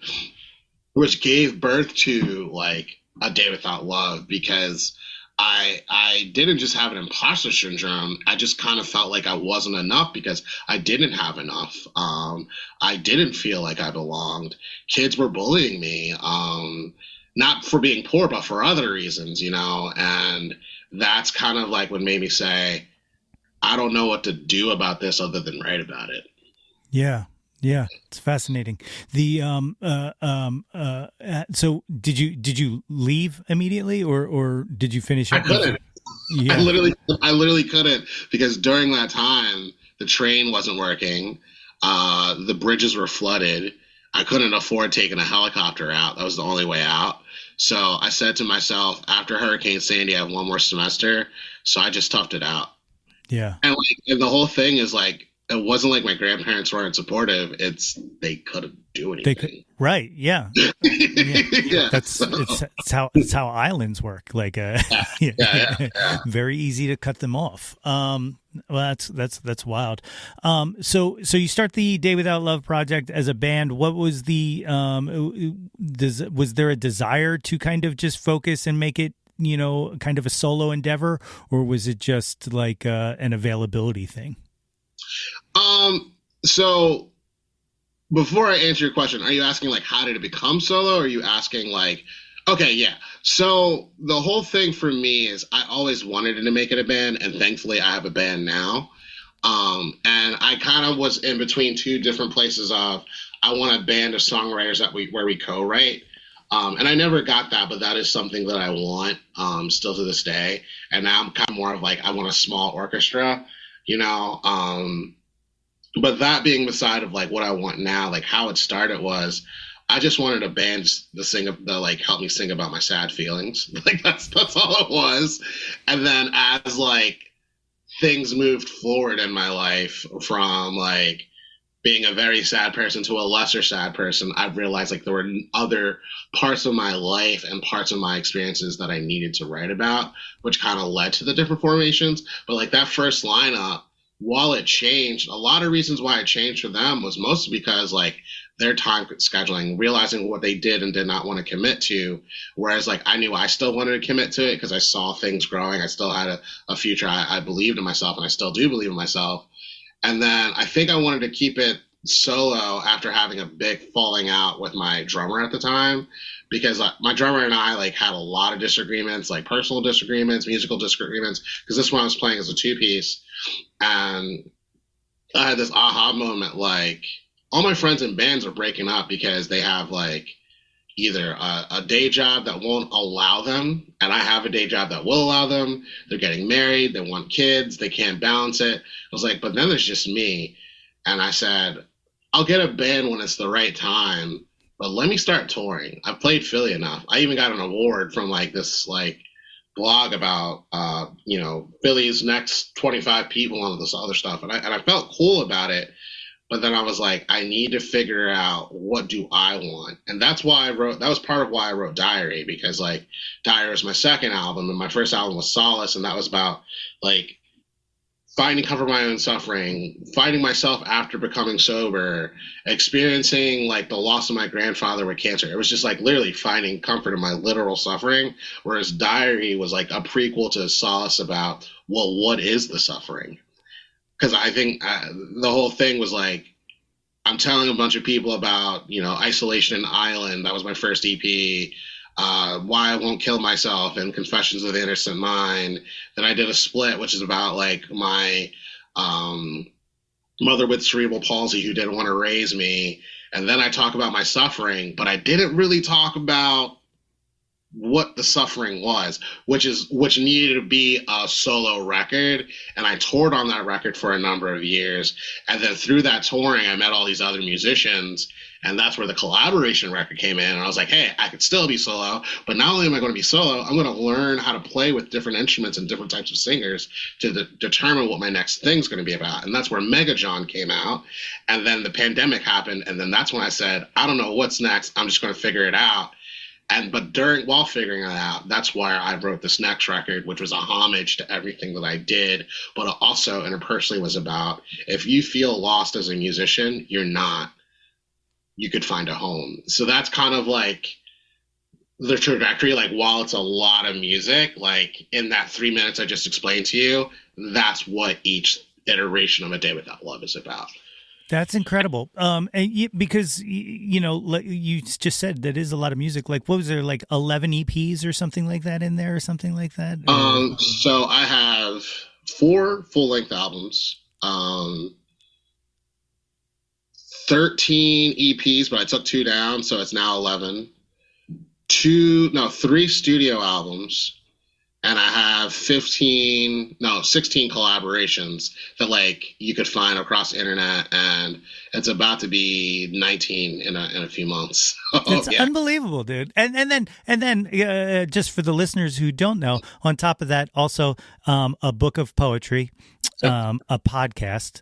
which gave birth to, like, A Day Without Love, because I didn't just have an imposter syndrome. I just kind of felt like I wasn't enough because I didn't have enough. I didn't feel like I belonged. Kids were bullying me, not for being poor, but for other reasons, you know. And that's kind of like what made me say, I don't know what to do about this other than write about it. Yeah. Yeah, it's fascinating. The so did you leave immediately, or did you finish I up? couldn't. Yeah. I literally couldn't, because during that time the train wasn't working, the bridges were flooded. I couldn't afford taking a helicopter out. That was the only way out. So I said to myself, after Hurricane Sandy, I have 1 more semester. So I just toughed it out. Yeah. And the whole thing is like, it wasn't like my grandparents weren't supportive. It's they couldn't do anything. Right. Yeah. Yeah. It's how islands work. Like, very easy to cut them off. Well, that's wild. So you start the Day Without Love project as a band. What was was there a desire to kind of just focus and make it, you know, kind of a solo endeavor, or was it just like an availability thing? So before I answer your question, are you asking like how did it become solo, or are you asking like, okay, yeah. So the whole thing for me is I always wanted to make it a band, and thankfully I have a band now. And I kind of was in between 2 different places of, I want a band of songwriters where we co-write. And I never got that, but that is something that I want, still to this day. And now I'm kind of more of like, I want a small orchestra, you know. But that being beside of like what I want now, like how it started was, I just wanted a band to like help me sing about my sad feelings. Like that's all it was. And then as like things moved forward in my life, from like being a very sad person to a lesser sad person, I realized like there were other parts of my life and parts of my experiences that I needed to write about, which kind of led to the different formations. But like that first lineup, while it changed, a lot of reasons why it changed for them was mostly because like their time scheduling, realizing what they did and did not want to commit to. Whereas like I knew I still wanted to commit to it because I saw things growing. I still had a future. I believed in myself, and I still do believe in myself. And then I think I wanted to keep it solo after having a big falling out with my drummer at the time, because my drummer and I like had a lot of disagreements, like personal disagreements, musical disagreements, because this one I was playing as a 2-piece. And I had this aha moment, like all my friends in bands are breaking up because they have like either a day job that won't allow them, and I have a day job that will allow them. They're getting married, they want kids, they can't balance it. I was like, but then there's just me. And I said, I'll get a band when it's the right time, but let me start touring. I've played Philly enough. I even got an award from like this like blog about Philly's next 25 people and this other stuff, and I felt cool about it. But then I was like, I need to figure out what do I want, and that's why that was part of why I wrote Diary, because like Diary was my second album, and my first album was Solace, and that was about like finding comfort in my own suffering, finding myself after becoming sober, experiencing like the loss of my grandfather with cancer. It was just like literally finding comfort in my literal suffering. Whereas Diary was like a prequel to Solace about, well, what is the suffering? Because I think the whole thing was like, I'm telling a bunch of people about, Isolation and Island. That was my first EP. Why I Won't Kill Myself and Confessions of the Innocent Mind. Then I did a split, which is about like my mother with cerebral palsy who didn't want to raise me. And then I talk about my suffering, but I didn't really talk about what the suffering was, which needed to be a solo record. And I toured on that record for a number of years. And then through that touring, I met all these other musicians. And that's where the collaboration record came in. And I was like, hey, I could still be solo, but not only am I going to be solo, I'm going to learn how to play with different instruments and different types of singers to determine what my next thing's going to be about. And that's where Mega Jawn came out. And then the pandemic happened. And then that's when I said, I don't know what's next. I'm just going to figure it out. But while figuring it out, that's why I wrote this next record, which was a homage to everything that I did, but it also interpersonally was about, if you feel lost as a musician, you're not. You could find a home. So that's kind of like the trajectory. Like, while it's a lot of music, like in that 3 minutes I just explained to you, that's what each iteration of A Day Without Love is about. That's incredible. Because you just said that is a lot of music. Like, what was there, like 11 EPs or something like that in there, or something like that? So I have 4 full-length albums, 13 EPs, but I took 2 down, so it's now 11. 3 studio albums, and I have 16 collaborations that like you could find across the internet, and it's about to be 19 in a few months. It's unbelievable, dude. And then just for the listeners who don't know, on top of that, also a book of poetry, a podcast,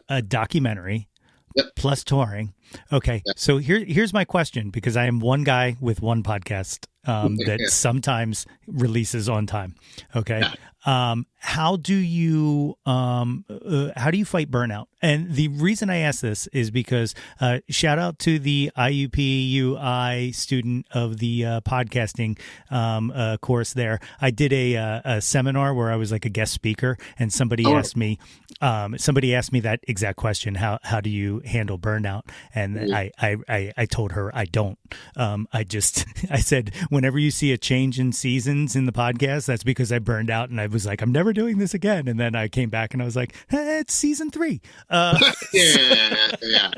a documentary. Yep. Plus touring. Okay. Yep. So here's my question, because I am one guy with one podcast that sometimes releases on time. Okay. Yeah. How do you fight burnout? And the reason I ask this is because shout out to the IUP-UI student of the podcasting course there. I did a seminar where I was like a guest speaker, and somebody asked me that exact question: how do you handle burnout? And I told her I don't. I said, whenever you see a change in seasons in the podcast, that's because I burned out, and I was like, I'm never doing this again. And then I came back and I was like, it's season 3. Yeah.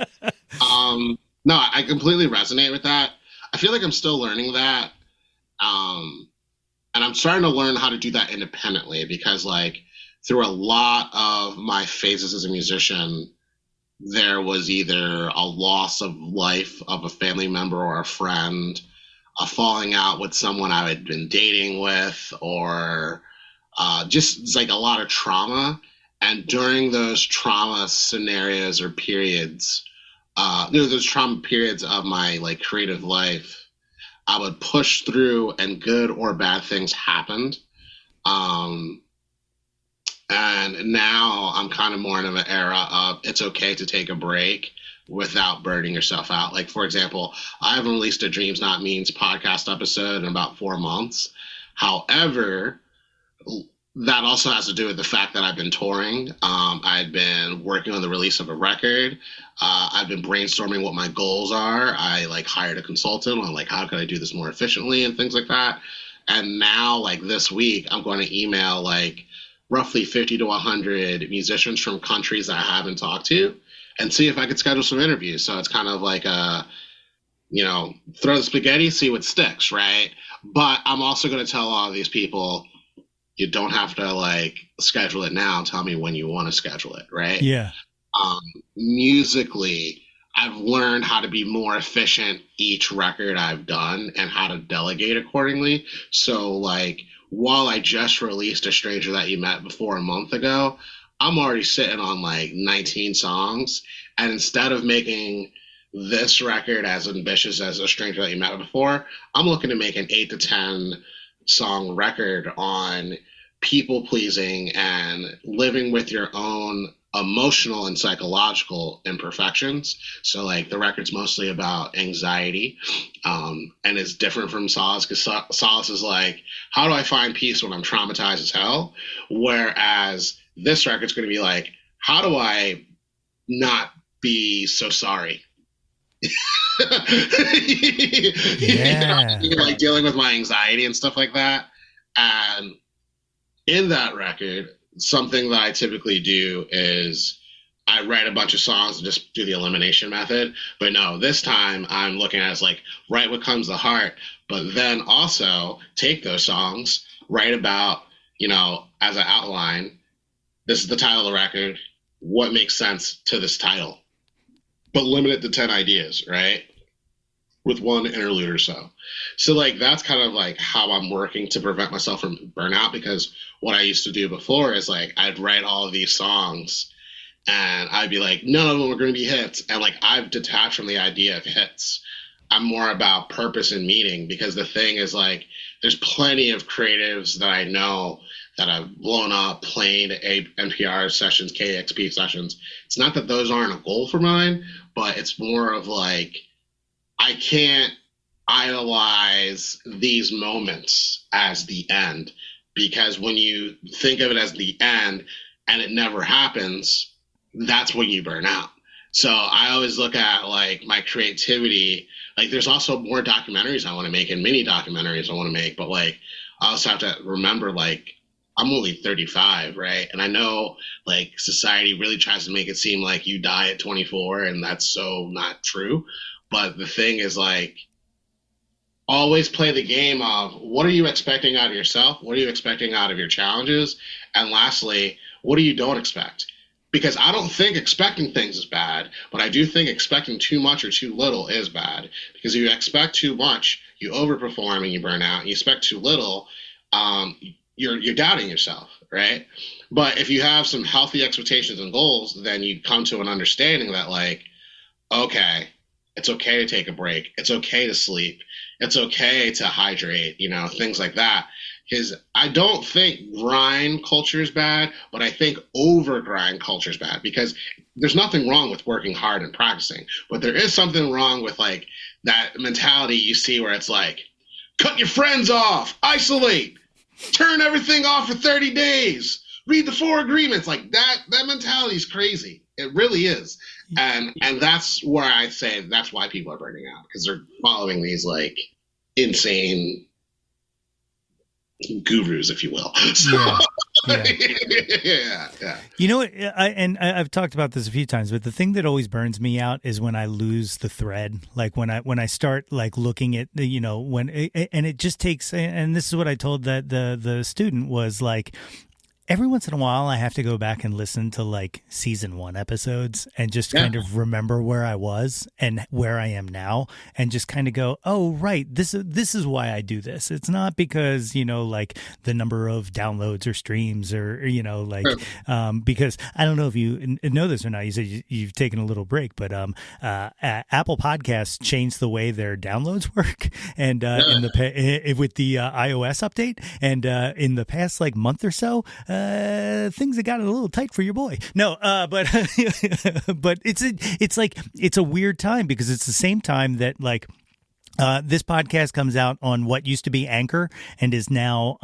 No, I completely resonate with that. I feel like I'm still learning that. And I'm starting to learn how to do that independently, because like through a lot of my phases as a musician, there was either a loss of life of a family member or a friend, a falling out with someone I had been dating with, or just like a lot of trauma. And during those trauma scenarios or periods, those trauma periods of my like creative life, I would push through, and good or bad things happened. And now I'm kind of more in an era of it's okay to take a break without burning yourself out. Like, for example, I haven't released a Dreams Not Means podcast episode in about 4 months. However, that also has to do with the fact that I've been touring. I've been working on the release of a record. I've been brainstorming what my goals are. I like hired a consultant on like, how can I do this more efficiently and things like that. And now, like this week, I'm going to email like roughly 50 to 100 musicians from countries that I haven't talked to, and see if I could schedule some interviews. So it's kind of like throw the spaghetti, see what sticks, right? But I'm also going to tell all of these people, you don't have to like schedule it now. Tell me when you want to schedule it, right? Yeah. Musically, I've learned how to be more efficient each record I've done, and how to delegate accordingly. So like, while I just released A Stranger That You Met Before a month ago, I'm already sitting on like 19 songs. And instead of making this record as ambitious as A Stranger That You Met Before, I'm looking to make an 8 to 10 song record on people pleasing and living with your own emotional and psychological imperfections. So like the record's mostly about anxiety, and it's different from Solace, because Solace is like, how do I find peace when I'm traumatized as hell? Whereas this record's going to be like, how do I not be so sorry? Yeah. Like dealing with my anxiety and stuff like that. And in that record, something that I typically do is I write a bunch of songs and just do the elimination method. But no, this time I'm looking at it as like write what comes to the heart, but then also take those songs, write about, as an outline, this is the title of the record, what makes sense to this title, but limit it to 10 ideas, right? With one interlude or so. So like that's kind of like how I'm working to prevent myself from burnout, because what I used to do before is like I'd write all of these songs and I'd be like, none of them are going to be hits. And like I've detached from the idea of hits. I'm more about purpose and meaning, because the thing is like there's plenty of creatives that I know that I've blown up playing NPR sessions, KXP sessions. It's not that those aren't a goal for mine, but it's more of like I can't idolize these moments as the end, because when you think of it as the end and it never happens, that's when you burn out. So I always look at like my creativity. Like there's also more documentaries I want to make and mini documentaries I want to make, but like I also have to remember like I'm only 35, right? And I know like society really tries to make it seem like you die at 24, and that's so not true. But the thing is like always play the game of what are you expecting out of yourself? What are you expecting out of your challenges? And lastly, what do you don't expect? Because I don't think expecting things is bad, but I do think expecting too much or too little is bad. Because if you expect too much, you overperform and you burn out. You expect too little, you're doubting yourself, right? But if you have some healthy expectations and goals, then you come to an understanding that like, okay, it's okay to take a break. It's okay to sleep. It's okay to hydrate, things like that. Because I don't think grind culture is bad, but I think over grind culture is bad, because there's nothing wrong with working hard and practicing. But there is something wrong with like that mentality you see where it's like, cut your friends off, isolate, turn everything off for 30 days, read the 4 agreements. Like that mentality is crazy. It really is. And that's where I say that's why people are burning out, because they're following these like insane gurus, if you will. So, yeah. You know what? I've talked about this a few times, but the thing that always burns me out is when I lose the thread. Like when I start like looking at and it just takes. And this is what I told the student was like, every once in a while, I have to go back and listen to like season 1 episodes and just kind of remember where I was and where I am now, and just kind of go, oh, right, this is why I do this. It's not because, like the number of downloads or streams or, because I don't know if you know this or not. You said you've taken a little break, but Apple Podcasts changed the way their downloads work, and with the iOS update, and in the past like month or so, things have gotten a little tight for your boy. No, but but it's a weird time, because it's the same time that like this podcast comes out on what used to be Anchor and is now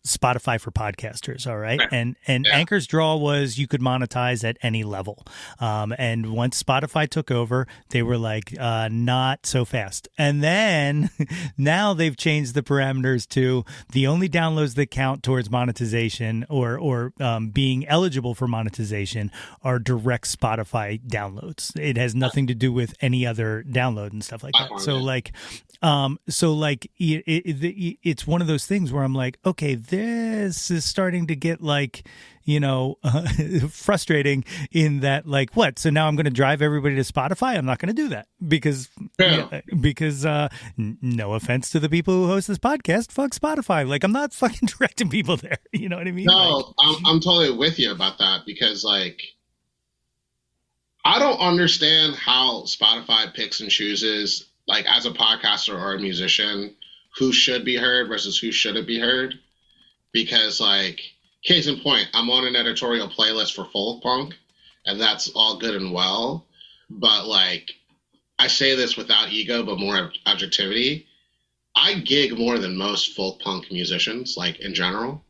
Spotify for podcasters. All right. And Anchor's draw was you could monetize at any level. And once Spotify took over, they were like, not so fast. And then now they've changed the parameters to the only downloads that count towards monetization or being eligible for monetization are direct Spotify downloads. It has nothing to do with any other download and stuff like that. It's one of those things where I'm like, okay, this is starting to get like, frustrating in that, like, what? So now I'm going to drive everybody to Spotify. I'm not going to do that because no offense to the people who host this podcast, fuck Spotify. Like, I'm not fucking directing people there. You know what I mean? No, I'm totally with you about that, because like, I don't understand how Spotify picks and chooses, like as a podcaster or a musician, who should be heard versus who shouldn't be heard. Because like, case in point, I'm on an editorial playlist for folk punk, and that's all good and well. But like, I say this without ego, but more objectivity. I gig more than most folk punk musicians, like in general.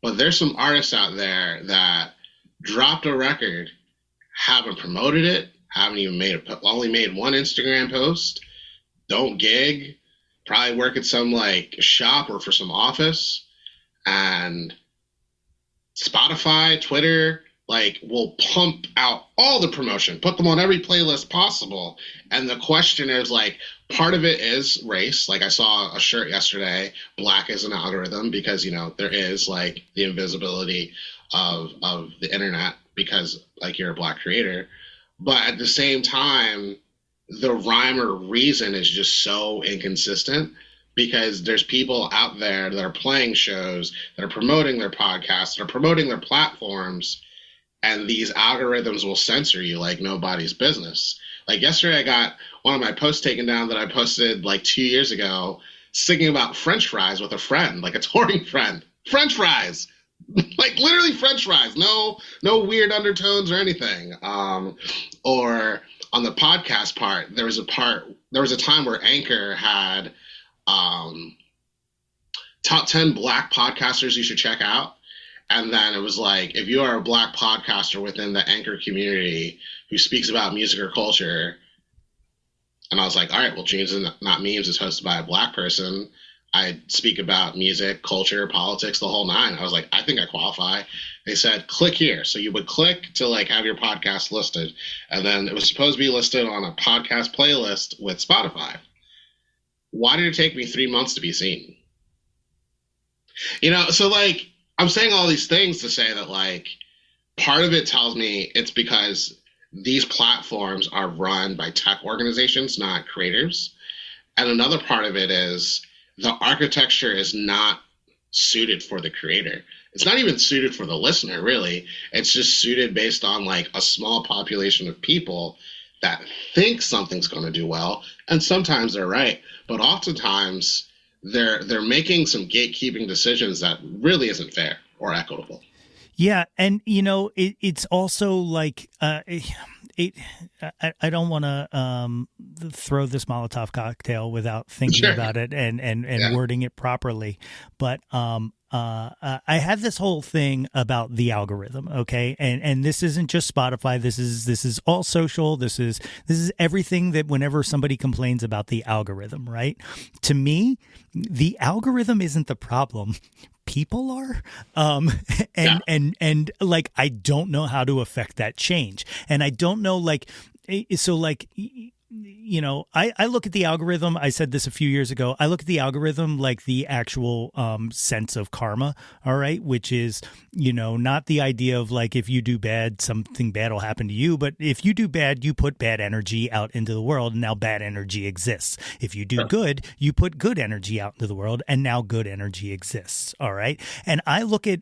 But there's some artists out there that dropped a record, haven't promoted it, haven't even only made one Instagram post, don't gig, probably work at some like shop or for some office, and Spotify, Twitter, like will pump out all the promotion, put them on every playlist possible. And the question is like, part of it is race. Like I saw a shirt yesterday, black is an algorithm, because, you know, there is like the invisibility of the internet because like you're a black creator. But at the same time, the rhyme or reason is just so inconsistent, because there's people out there that are playing shows, that are promoting their podcasts, that are promoting their platforms, and these algorithms will censor you like nobody's business. Like yesterday, I got one of my posts taken down that I posted like 2 years ago, singing about French fries with a friend, like a touring friend. French fries, like literally French fries. No weird undertones or anything. Or on the podcast part, there was a time where Anchor had top 10 black podcasters you should check out. And then it was like, if you are a black podcaster within the Anchor community who speaks about music or culture, and I was like, all right, well, Jeans and Not Memes is hosted by a black person. I speak about music, culture, politics, the whole nine. I was like, I think I qualify. They said, click here. So you would click to like have your podcast listed. And then it was supposed to be listed on a podcast playlist with Spotify. Why did it take me 3 months to be seen? You know, so like, I'm saying all these things to say that like part of it tells me it's because these platforms are run by tech organizations, not creators. And another part of it is the architecture is not suited for the creator. It's not even suited for the listener, really. It's just suited based on like a small population of people that think something's going to do well. And sometimes they're right, but oftentimes they're making some gatekeeping decisions that really isn't fair or equitable. Yeah, and you know, it's also like I don't want to throw this Molotov cocktail without thinking about it and wording it properly, but I had this whole thing about the algorithm, okay, and this isn't just Spotify. This is all social. This is everything that whenever somebody complains about the algorithm, right? To me, the algorithm isn't the problem. People are, and like, I don't know how to affect that change. And I don't know, like, so like, you know, I look at the algorithm. I said this a few years ago. I look at the algorithm like the actual sense of karma. All right. Which is, you know, not the idea of like, if you do bad, something bad will happen to you. But if you do bad, you put bad energy out into the world, and now bad energy exists. If you do good, you put good energy out into the world, and now good energy exists. All right. And I look at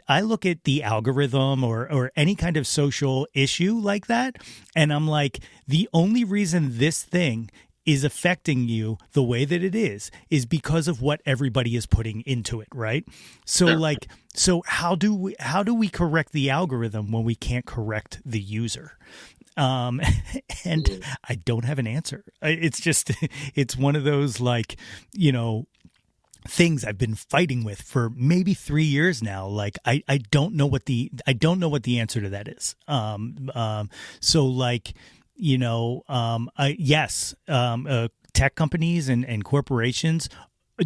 the algorithm or any kind of social issue like that, and I'm like, the only reason this thing is affecting you the way that it is because of what everybody is putting into it, right? So like, so how do we correct the algorithm when we can't correct the user? And I don't have an answer. It's just, it's one of those, like, you know, things I've been fighting with for maybe 3 years now. Like, I don't know what the answer to that is. So like, you know, tech companies and corporations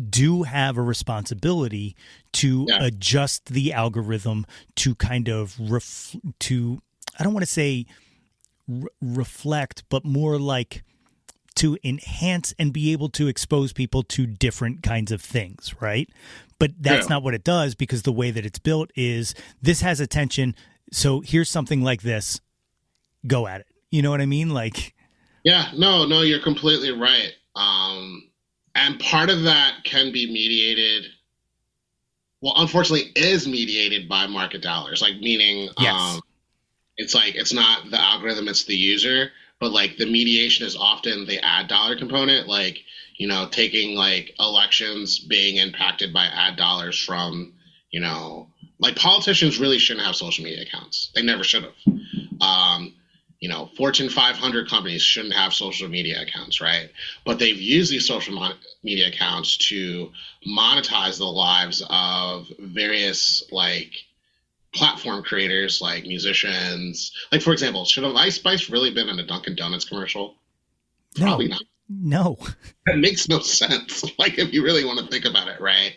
do have a responsibility to adjust the algorithm to kind of I don't want to say reflect, but more like to enhance and be able to expose people to different kinds of things, right? But that's not what it does, because the way that it's built is, this has attention, so here's something like this, go at it. You know what I mean? Like, yeah, no, you're completely right. And part of that can be mediated. Well, unfortunately, is mediated by market dollars. Like, meaning, it's like, it's not the algorithm, it's the user. But like, the mediation is often the ad dollar component. Like, you know, taking like elections being impacted by ad dollars from, you know, like, politicians really shouldn't have social media accounts. They never should have. You know, Fortune 500 companies shouldn't have social media accounts, right? But they've used these social media accounts to monetize the lives of various, like, platform creators, like musicians. Like, for example, should have Ice Spice really been in a Dunkin' Donuts commercial? Probably not. No. That makes no sense. Like, if you really want to think about it, right?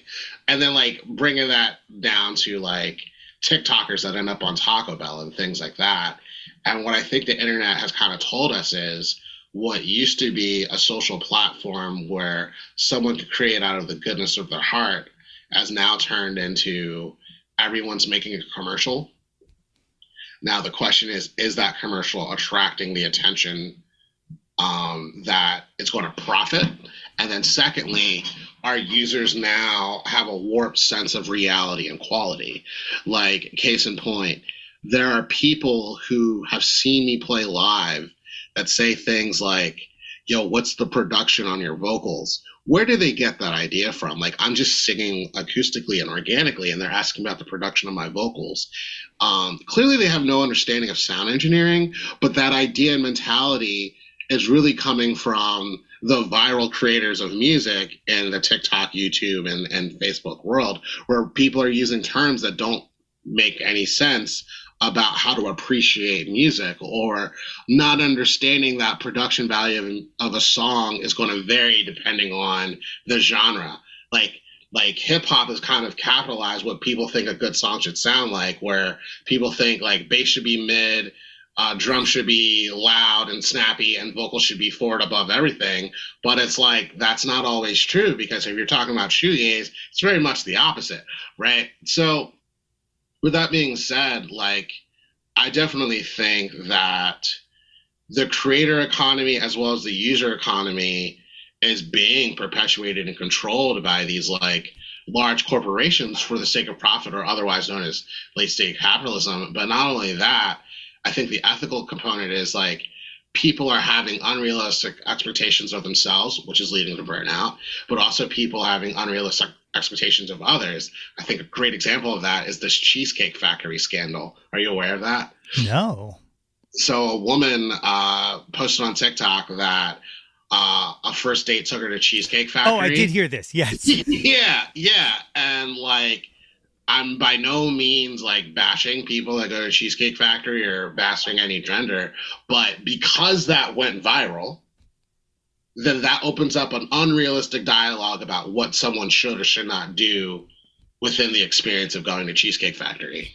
And then, like, bringing that down to, like, TikTokers that end up on Taco Bell and things like that. And what I think the internet has kind of told us is what used to be a social platform where someone could create out of the goodness of their heart has now turned into everyone's making a commercial. Now the question is that commercial attracting the attention that it's going to profit? And then secondly, our users now have a warped sense of reality and quality. Like, case in point, there are people who have seen me play live that say things like, yo, what's the production on your vocals? Where do they get that idea from? Like, I'm just singing acoustically and organically, and they're asking about the production of my vocals. Clearly, they have no understanding of sound engineering, but that idea and mentality is really coming from the viral creators of music in the TikTok, YouTube, and Facebook world, where people are using terms that don't make any sense about how to appreciate music, or not understanding that production value of a song is going to vary depending on the genre. Like hip hop has kind of capitalized what people think a good song should sound like, where people think like bass should be mid, drum should be loud and snappy, and vocals should be forward above everything. But it's like, that's not always true, because if you're talking about shoegaze, it's very much the opposite, right? So with that being said, like, I definitely think that the creator economy as well as the user economy is being perpetuated and controlled by these like large corporations for the sake of profit, or otherwise known as late stage capitalism. But not only that, I think the ethical component is like people are having unrealistic expectations of themselves, which is leading to burnout, but also people having unrealistic expectations of others. I think a great example of that is this Cheesecake Factory scandal. Are you aware of that? No. So a woman posted on TikTok that a first date took her to Cheesecake Factory. Oh, I did hear this. Yes. Yeah. And like, I'm by no means like bashing people that go to Cheesecake Factory or bashing any gender, but because that went viral, then that opens up an unrealistic dialogue about what someone should or should not do within the experience of going to Cheesecake Factory.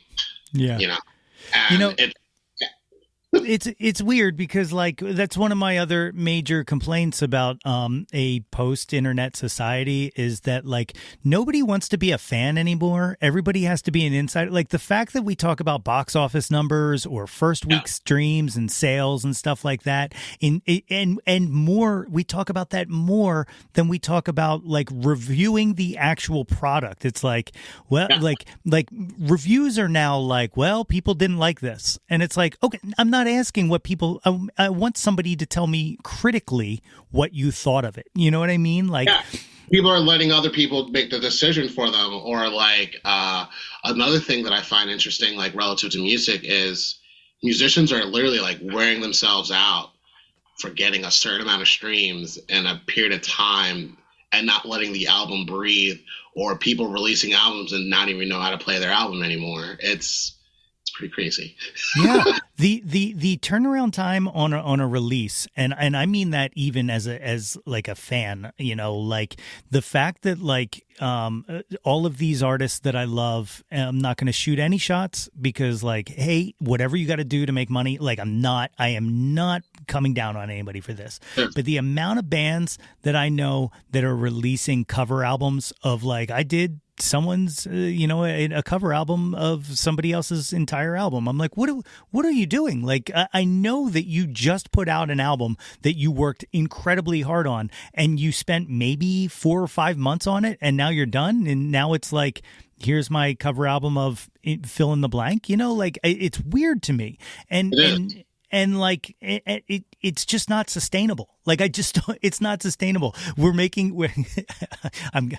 Yeah. You know, and it's weird because like that's one of my other major complaints about a post-internet society is that like nobody wants to be a fan anymore. Everybody has to be an insider. Like the fact that we talk about box office numbers or first week streams and sales and stuff like that, and more, we talk about that more than we talk about like reviewing the actual product. It's like, well, like reviews are now like, well, people didn't like this, and it's like, okay, I'm not asking what people. I want somebody to tell me critically what you thought of it. You know what I mean? Like, people are letting other people make the decision for them. Or like another thing that I find interesting, like relative to music, is musicians are literally like wearing themselves out for getting a certain amount of streams in a period of time and not letting the album breathe, or people releasing albums and not even know how to play their album anymore. It's pretty crazy. Yeah. The turnaround time on a release, and I mean that even as like a fan, you know, like the fact that like all of these artists that I love, I'm not going to shoot any shots because like, hey, whatever you got to do to make money, like I am not coming down on anybody for this. But the amount of bands that I know that are releasing cover albums of like, I did someone's a cover album of somebody else's entire album. I'm like, what are you doing? Like, I know that you just put out an album that you worked incredibly hard on and you spent maybe 4 or 5 months on it, and now you're done, and now it's like, here's my cover album of fill in the blank, you know, like it's weird to me. And like it's just not sustainable. Like it's not sustainable. I'm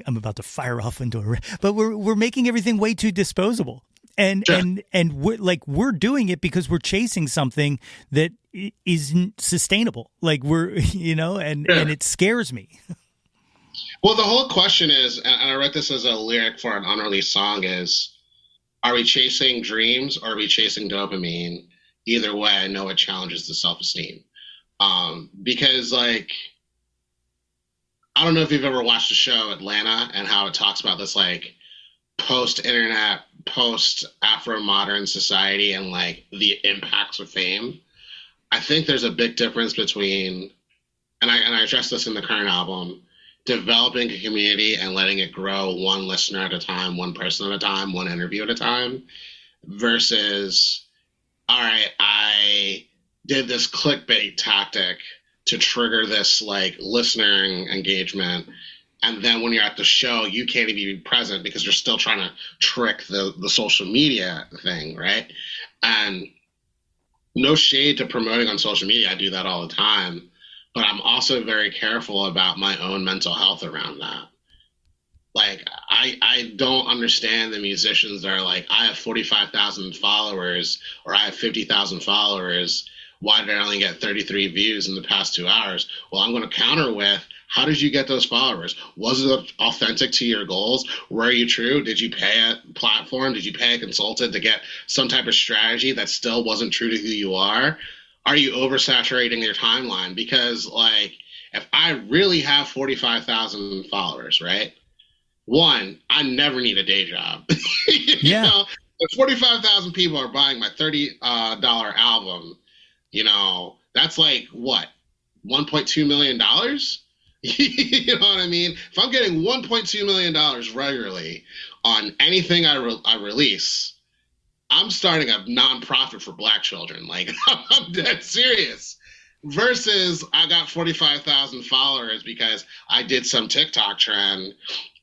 about to fire off into a, but we're making everything way too disposable. And we're doing it because we're chasing something that isn't sustainable. Like and it scares me. Well, the whole question is, and I wrote this as a lyric for an unreleased song, is, are we chasing dreams or are we chasing dopamine? Either way, I know it challenges the self-esteem. Because, like, I don't know if you've ever watched the show Atlanta and how it talks about this, like, post-internet post Afro-modern society and like the impacts of fame, I think there's a big difference between, and I address this in the current album, developing a community and letting it grow one listener at a time, one person at a time, one interview at a time, versus, all right, I did this clickbait tactic to trigger this like listener engagement. And then when you're at the show, you can't even be present because you're still trying to trick the social media thing, right? And no shade to promoting on social media. I do that all the time. But I'm also very careful about my own mental health around that. Like, I don't understand the musicians that are like, I have 45,000 followers or I have 50,000 followers. Why did I only get 33 views in the past 2 hours? Well, I'm going to counter with, how did you get those followers? Was it authentic to your goals? Were you true? Did you pay a platform? Did you pay a consultant to get some type of strategy that still wasn't true to who you are? Are you oversaturating your timeline? Because, like, if I really have 45,000 followers, right? One, I never need a day job. You know, if 45,000 people are buying my $30 album, you know, that's like, what, $1.2 million? You know what I mean? If I'm getting $1.2 million regularly on anything I release, I'm starting a nonprofit for Black children. Like, I'm dead serious. Versus I got 45,000 followers because I did some TikTok trend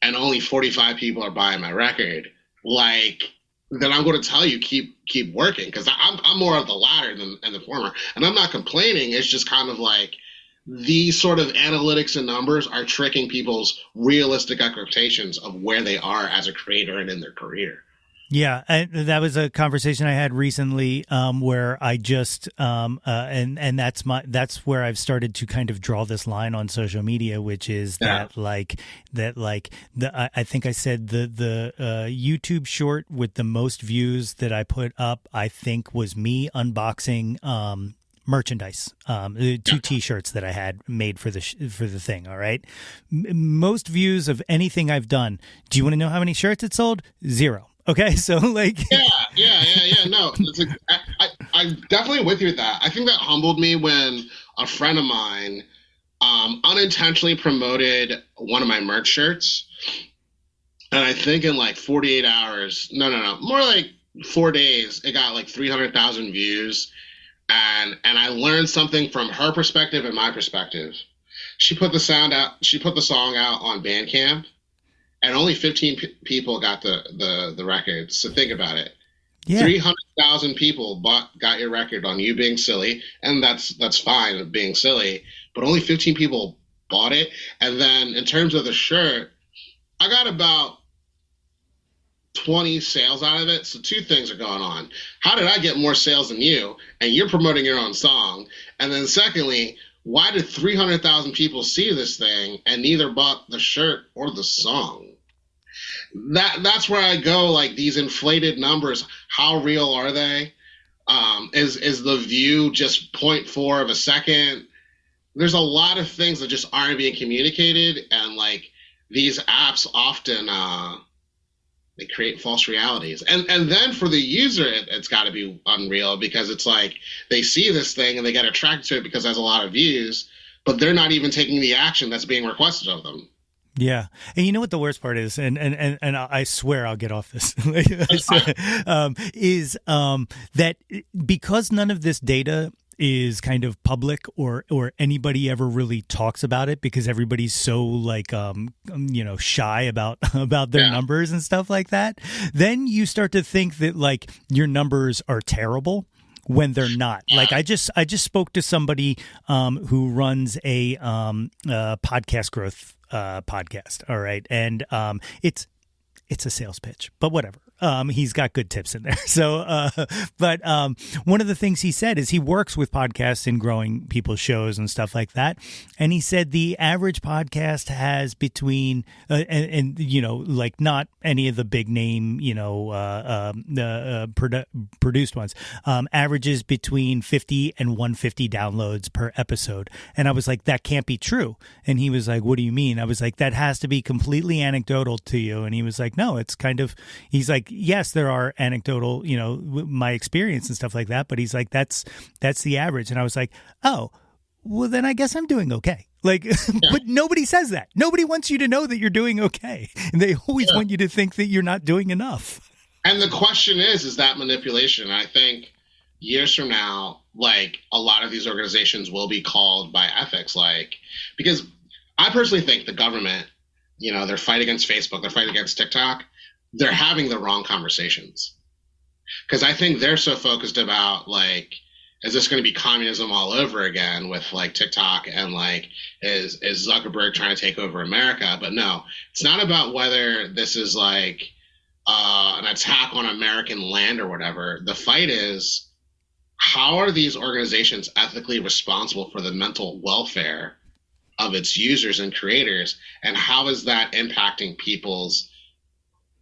and only 45 people are buying my record. Like, then I'm going to tell you, keep working, because I'm more of the latter than the former. And I'm not complaining. It's just kind of like these sort of analytics and numbers are tricking people's realistic expectations of where they are as a creator and in their career. Yeah, that was a conversation I had recently, where I just and that's where I've started to kind of draw this line on social media, which is I think I said the YouTube short with the most views that I put up, I think, was me unboxing merchandise, 2 T-shirts that I had made for the thing. All right, most views of anything I've done. Do you want to know how many shirts it sold? 0. Okay, so like... Yeah. No, I'm definitely with you with that. I think that humbled me when a friend of mine unintentionally promoted one of my merch shirts. And I think in like 48 hours, no, more like 4 days, it got like 300,000 views. And I learned something from her perspective and my perspective. She put the song out on Bandcamp. And only 15 people got the record. So think about it. Yeah. 300,000 people got your record on you being silly, and that's fine, being silly. But only 15 people bought it. And then in terms of the shirt, I got about 20 sales out of it. So 2 things are going on. How did I get more sales than you? And you're promoting your own song. And then secondly, why did 300,000 people see this thing and neither bought the shirt or the song? That's where I go, like, these inflated numbers, how real are they? Is the view just 0.4 of a second? There's a lot of things that just aren't being communicated, and like these apps often they create false realities. And then for the user, it's got to be unreal, because it's like they see this thing and they get attracted to it because it has a lot of views, but they're not even taking the action that's being requested of them. Yeah. And you know what the worst part is, and I swear I'll get off this, is that because none of this data is kind of public or anybody ever really talks about it, because everybody's so like shy about their numbers and stuff like that, then you start to think that like your numbers are terrible when they're not. Like I just spoke to somebody who runs a podcast growth podcast. All right. And it's a sales pitch, but whatever. He's got good tips in there. So, but one of the things he said is he works with podcasts in growing people's shows and stuff like that. And he said the average podcast has between, and like not any of the big name, produced ones, averages between 50 and 150 downloads per episode. And I was like, that can't be true. And he was like, what do you mean? I was like, that has to be completely anecdotal to you. And he was like, no, it's kind of, he's like, yes, there are anecdotal, my experience and stuff like that, but he's like, that's the average. And I was like, oh, well, then I guess I'm doing okay. Like, but nobody says that. Nobody wants you to know that you're doing okay. And they always want you to think that you're not doing enough. And the question is that manipulation? I think years from now, like, a lot of these organizations will be called by ethics, because I personally think the government, their fight against Facebook, their fight against TikTok, they're having the wrong conversations. Because I think they're so focused about, like, is this going to be communism all over again with, like, TikTok, and, like, is Zuckerberg trying to take over America? But no, it's not about whether this is, like, an attack on American land or whatever. The fight is, how are these organizations ethically responsible for the mental welfare of its users and creators, and how is that impacting people's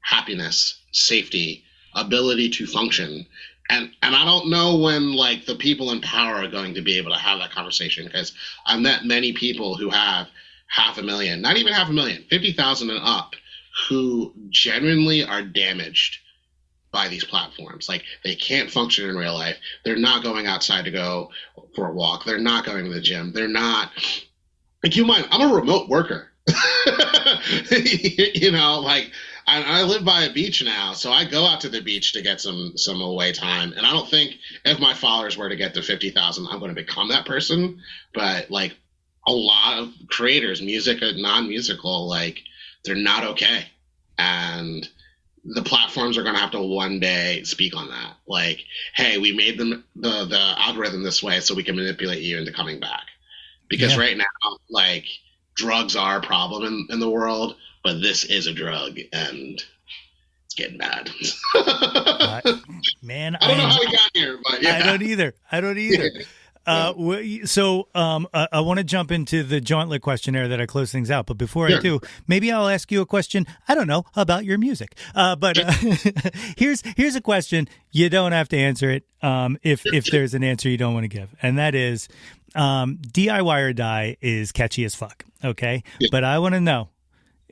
happiness, safety, ability to function? And I don't know when, like, the people in power are going to be able to have that conversation, because I've met many people who have 500,000, not even 500,000, 50,000 and up, who genuinely are damaged by these platforms. Like, they can't function in real life. They're not going outside to go for a walk. They're not going to the gym. They're not, like, you mind, I'm a remote worker. Like, I live by a beach now, so I go out to the beach to get some away time. And I don't think if my followers were to get to 50,000, I'm going to become that person. But, like, a lot of creators, music and non-musical, like, they're not okay. And the platforms are going to have to one day speak on that. Like, hey, we made them the algorithm this way so we can manipulate you into coming back. Because right now, like, drugs are a problem in the world, but this is a drug, and it's getting bad. Man, I don't know how we got here, but yeah. I don't either. So I want to jump into the Jauntlet questionnaire that I close things out. But before I do, maybe I'll ask you a question, I don't know, about your music. But here's a question. You don't have to answer it if there's an answer you don't want to give. And that is, DIY or Die is catchy as fuck. Okay. Yeah. But I want to know,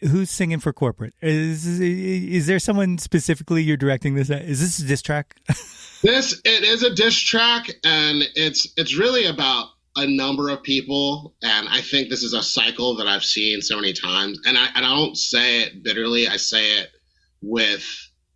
who's singing for corporate? Is there someone specifically you're directing this at? Is this a diss track? It is a diss track, and it's really about a number of people, and I think this is a cycle that I've seen so many times, and I don't say it bitterly. I say it with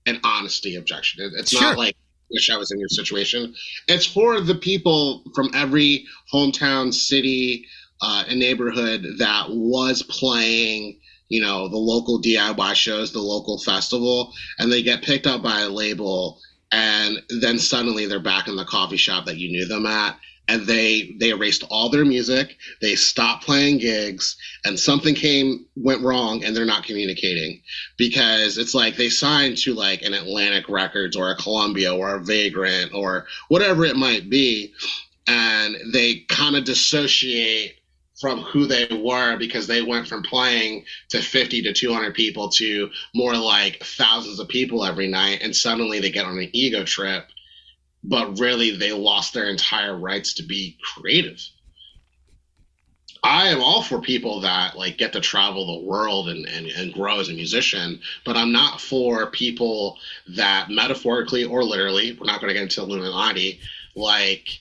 an honesty objection. It's not like, wish I was in your situation. It's for the people from every hometown, city, and neighborhood that was playing, the local DIY shows, the local festival, and they get picked up by a label, and then suddenly they're back in the coffee shop that you knew them at, and they erased all their music, they stopped playing gigs, and something went wrong, and they're not communicating, because it's like they signed to, like, an Atlantic Records or a Columbia or a Vagrant or whatever it might be, and they kind of dissociate from who they were, because they went from playing to 50 to 200 people to more like thousands of people every night, and suddenly they get on an ego trip, but really they lost their entire rights to be creative. I am all for people that, like, get to travel the world and grow as a musician, but I'm not for people that metaphorically or literally, we're not going to get into Illuminati, like,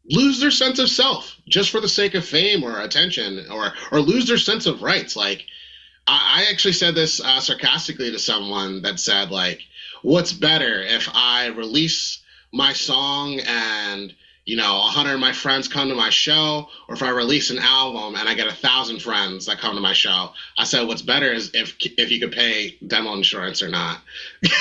lose their sense of self just for the sake of fame or attention, or lose their sense of rights. Like, I actually said this sarcastically to someone that said, like, what's better, if I release my song and, 100 of my friends come to my show, or if I release an album and I get 1,000 friends that come to my show? I said, what's better is if you could pay dental insurance or not. Because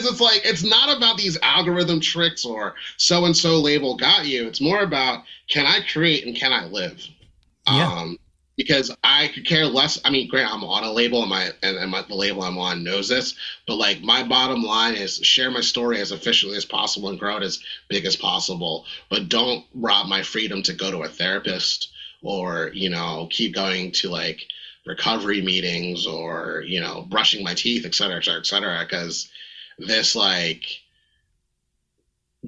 it's like, it's not about these algorithm tricks or so-and-so label got you. It's more about, can I create and can I live? Yeah. Because I could care less. I mean, granted, I'm on a label, and the label I'm on knows this, but, like, my bottom line is share my story as efficiently as possible and grow it as big as possible, but don't rob my freedom to go to a therapist or, keep going to, like, recovery meetings or, brushing my teeth, et cetera, et cetera, et cetera, because this, like,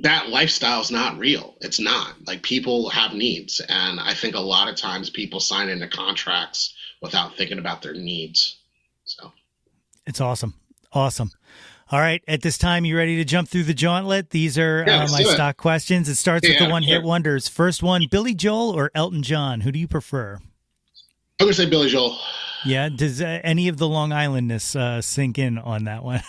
that lifestyle is not real. It's not. Like, people have needs, and I think a lot of times people sign into contracts without thinking about their needs. It's awesome. Awesome. All right. At this time, you ready to jump through the gauntlet? These are my stock questions. It starts with the one-hit wonders. First one, Billy Joel or Elton John? Who do you prefer? I'm going to say Billy Joel. Yeah. Does any of the Long Islandness sink in on that one?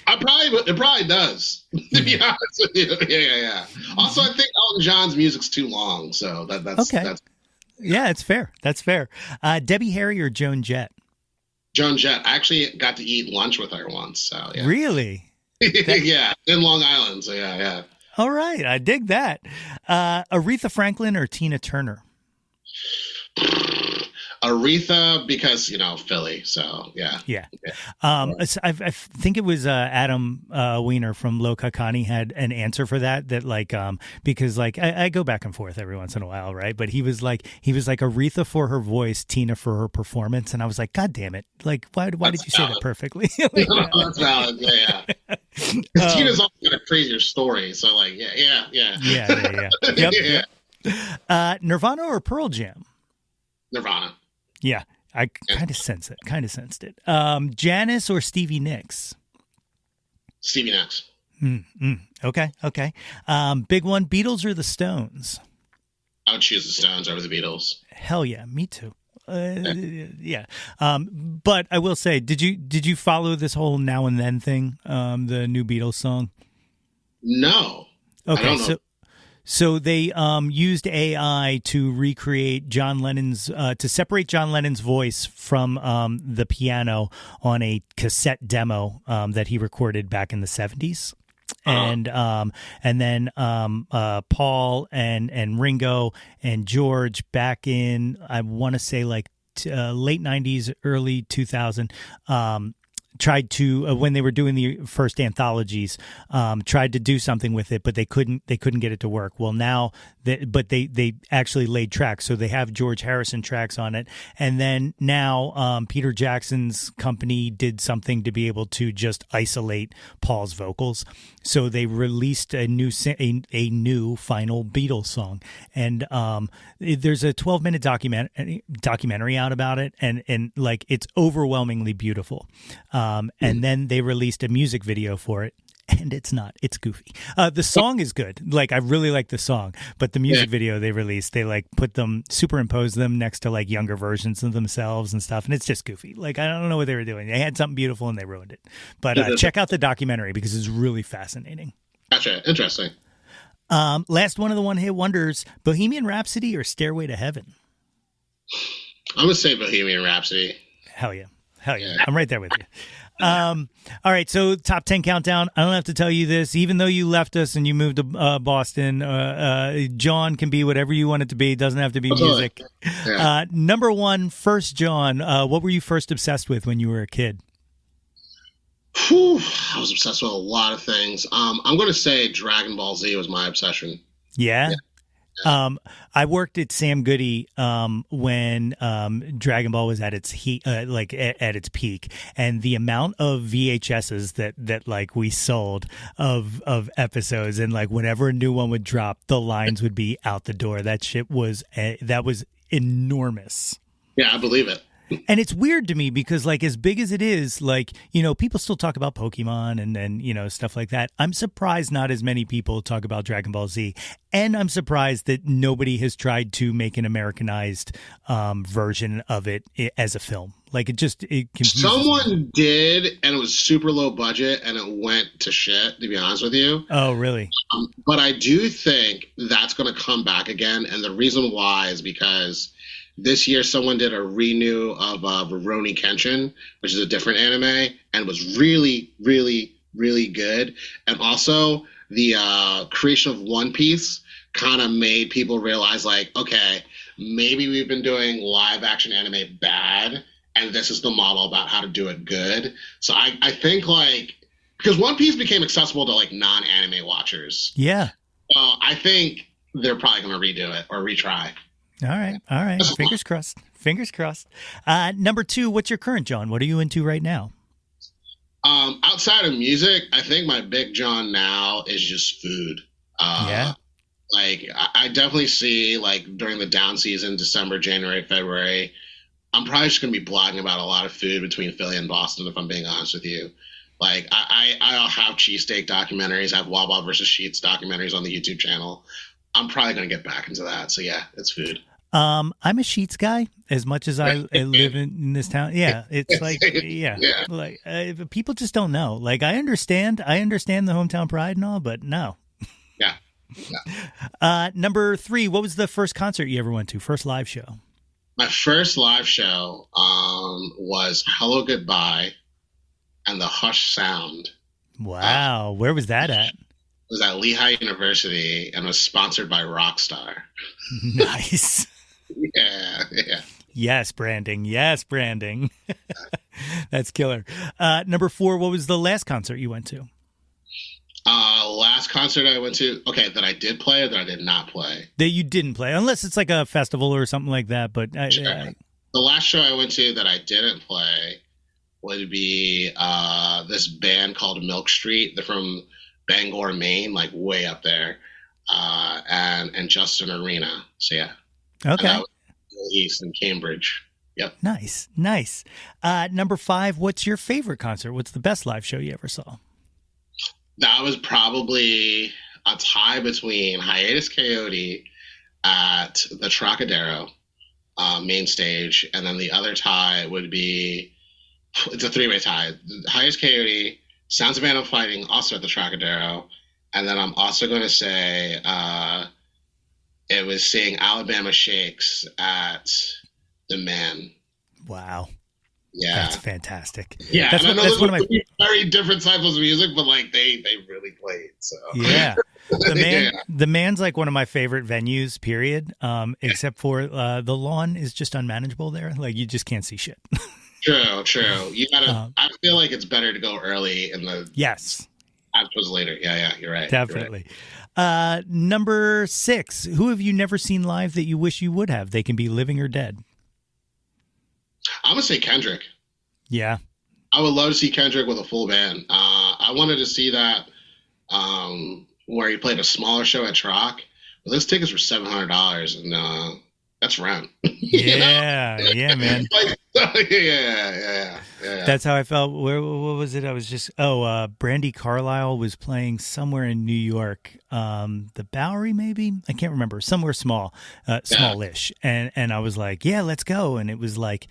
It probably does, to be honest with you. Yeah. Also, I think Elton John's music's too long, so that's okay. Yeah, it's fair. That's fair. Debbie Harry or Joan Jett? Joan Jett. I actually got to eat lunch with her once. So yeah. Really? Yeah, in Long Island. So yeah. All right, I dig that. Aretha Franklin or Tina Turner? Aretha, because Philly. So yeah. I think it was Adam Weiner from Lo Kakani had an answer for that because I go back and forth every once in a while, right? But he was like Aretha for her voice, Tina for her performance, and I was like, God damn it! Like, why did you say that perfectly? That's valid. Yeah. Tina's also got a crazier story, so yeah. Yep. Nirvana or Pearl Jam? Nirvana. Yeah, I kind of sensed it. Janice or Stevie Nicks? Stevie Nicks. Okay. Big one, Beatles or the Stones? I would choose the Stones over the Beatles. Hell yeah, me too. Yeah. But I will say, did you follow this whole Now and Then thing? The new Beatles song? No. Okay, I don't know. So they used AI to recreate John Lennon's to separate John Lennon's voice from the piano on a cassette demo that he recorded back in the 70s. And then Paul and Ringo and George back in, I want to say late 90s, early 2000, tried to when they were doing the first anthologies, tried to do something with it, but they couldn't get it to work. Well, now they actually laid tracks, so they have George Harrison tracks on it, and then now Peter Jackson's company did something to be able to just isolate Paul's vocals, so they released a new final Beatles song, and there's a 12-minute documentary out about it, and like it's overwhelmingly beautiful. And then they released a music video for it, and it's goofy. The song is good. Like, I really like the song, but the music video they released, they superimposed them next to like younger versions of themselves and stuff. And it's just goofy. Like, I don't know what they were doing. They had something beautiful and they ruined it. But check out the documentary because it's really fascinating. Gotcha. Interesting. Last one of the one-hit wonders, Bohemian Rhapsody or Stairway to Heaven? I'm going to say Bohemian Rhapsody. Hell yeah. I'm right there with you. All right, so top 10 countdown. I don't have to tell you this. Even though you left us and you moved to Boston, Jawn can be whatever you want it to be. It doesn't have to be music. Yeah. Number one, first Jawn. What were you first obsessed with when you were a kid? I was obsessed with a lot of things. I'm going to say Dragon Ball Z was my obsession. Yeah. I worked at Sam Goody when Dragon Ball was at its heat, at its peak, and the amount of VHSs that like we sold of episodes, and like whenever a new one would drop, the lines would be out the door. That shit was enormous. Yeah, I believe it. And it's weird to me because, like, as big as it is, like, people still talk about Pokemon and stuff like that. I'm surprised not as many people talk about Dragon Ball Z. And I'm surprised that nobody has tried to make an Americanized version of it as a film. Like, it confuses Someone me. did, and it was super low budget, and it went to shit, to be honest with you. Oh, really? But I do think that's going to come back again. And the reason why is because this year, someone did a renew of Rurouni Kenshin, which is a different anime, and was really, really, really good. And also, the creation of One Piece kind of made people realize, like, okay, maybe we've been doing live-action anime bad, and this is the model about how to do it good. So I think, like, because One Piece became accessible to, like, non-anime watchers. Yeah. I think they're probably going to redo it or retry. All right. Fingers crossed. Number two, what's your current Jawn? What are you into right now? Outside of music, I think my big Jawn now is just food. Yeah. Like, I definitely see, like, during the down season, December, January, February, I'm probably just gonna be blogging about a lot of food between Philly and Boston, if I'm being honest with you. Like I'll have cheesesteak documentaries, I have Wawa versus Sheets documentaries on the YouTube channel. I'm probably gonna get back into that. So yeah, it's food. I'm a Sheets guy as much as I live in this town. Yeah, it's like like people just don't know. Like I understand the hometown pride and all, but no. Yeah. Number 3, what was the first concert you ever went to? First live show? My first live show was Hello Goodbye and the Hush Sound. Wow. Where was that at? It was at Lehigh University and was sponsored by Rockstar. Nice. Yeah. Yes, branding. That's killer. Number 4, what was the last concert you went to? Last concert I went to, that I did play or that I did not play? That you didn't play, unless it's like a festival or something like that. But sure. The last show I went to that I didn't play would be this band called Milk Street. They're from Bangor, Maine, like way up there, and Justin Arena. So yeah. Okay. East in Cambridge. Yep. Nice. Number 5, what's your favorite concert? What's the best live show you ever saw? That was probably a tie between Hiatus Coyote at the Trocadero main stage, and then the other tie would be, it's a 3-way tie. Hiatus Coyote, Sounds of Animal Fighting, also at the Trocadero, and then I'm also going to say it was seeing Alabama Shakes at the Man. Wow. Yeah, that's fantastic. Yeah, that's one of my very different types of music, but like they really played. So yeah, the Man's like one of my favorite venues. Period. Except for the lawn is just unmanageable there. Like you just can't see shit. True. You gotta. I feel like it's better to go early in the. Yes. As opposed to later. Yeah, you're right. Definitely. You're right. Number 6. Who have you never seen live that you wish you would have? They can be living or dead. I'm gonna say Kendrick. Yeah, I would love to see Kendrick with a full band. I wanted to see that where he played a smaller show at Troc. But those tickets were $700, and that's rent. Yeah, yeah, man. Yeah. That's how I felt. What was it? I was just Brandy Carlisle was playing somewhere in New York, the Bowery maybe. I can't remember. Somewhere smallish, and I was like, yeah, let's go. And it was like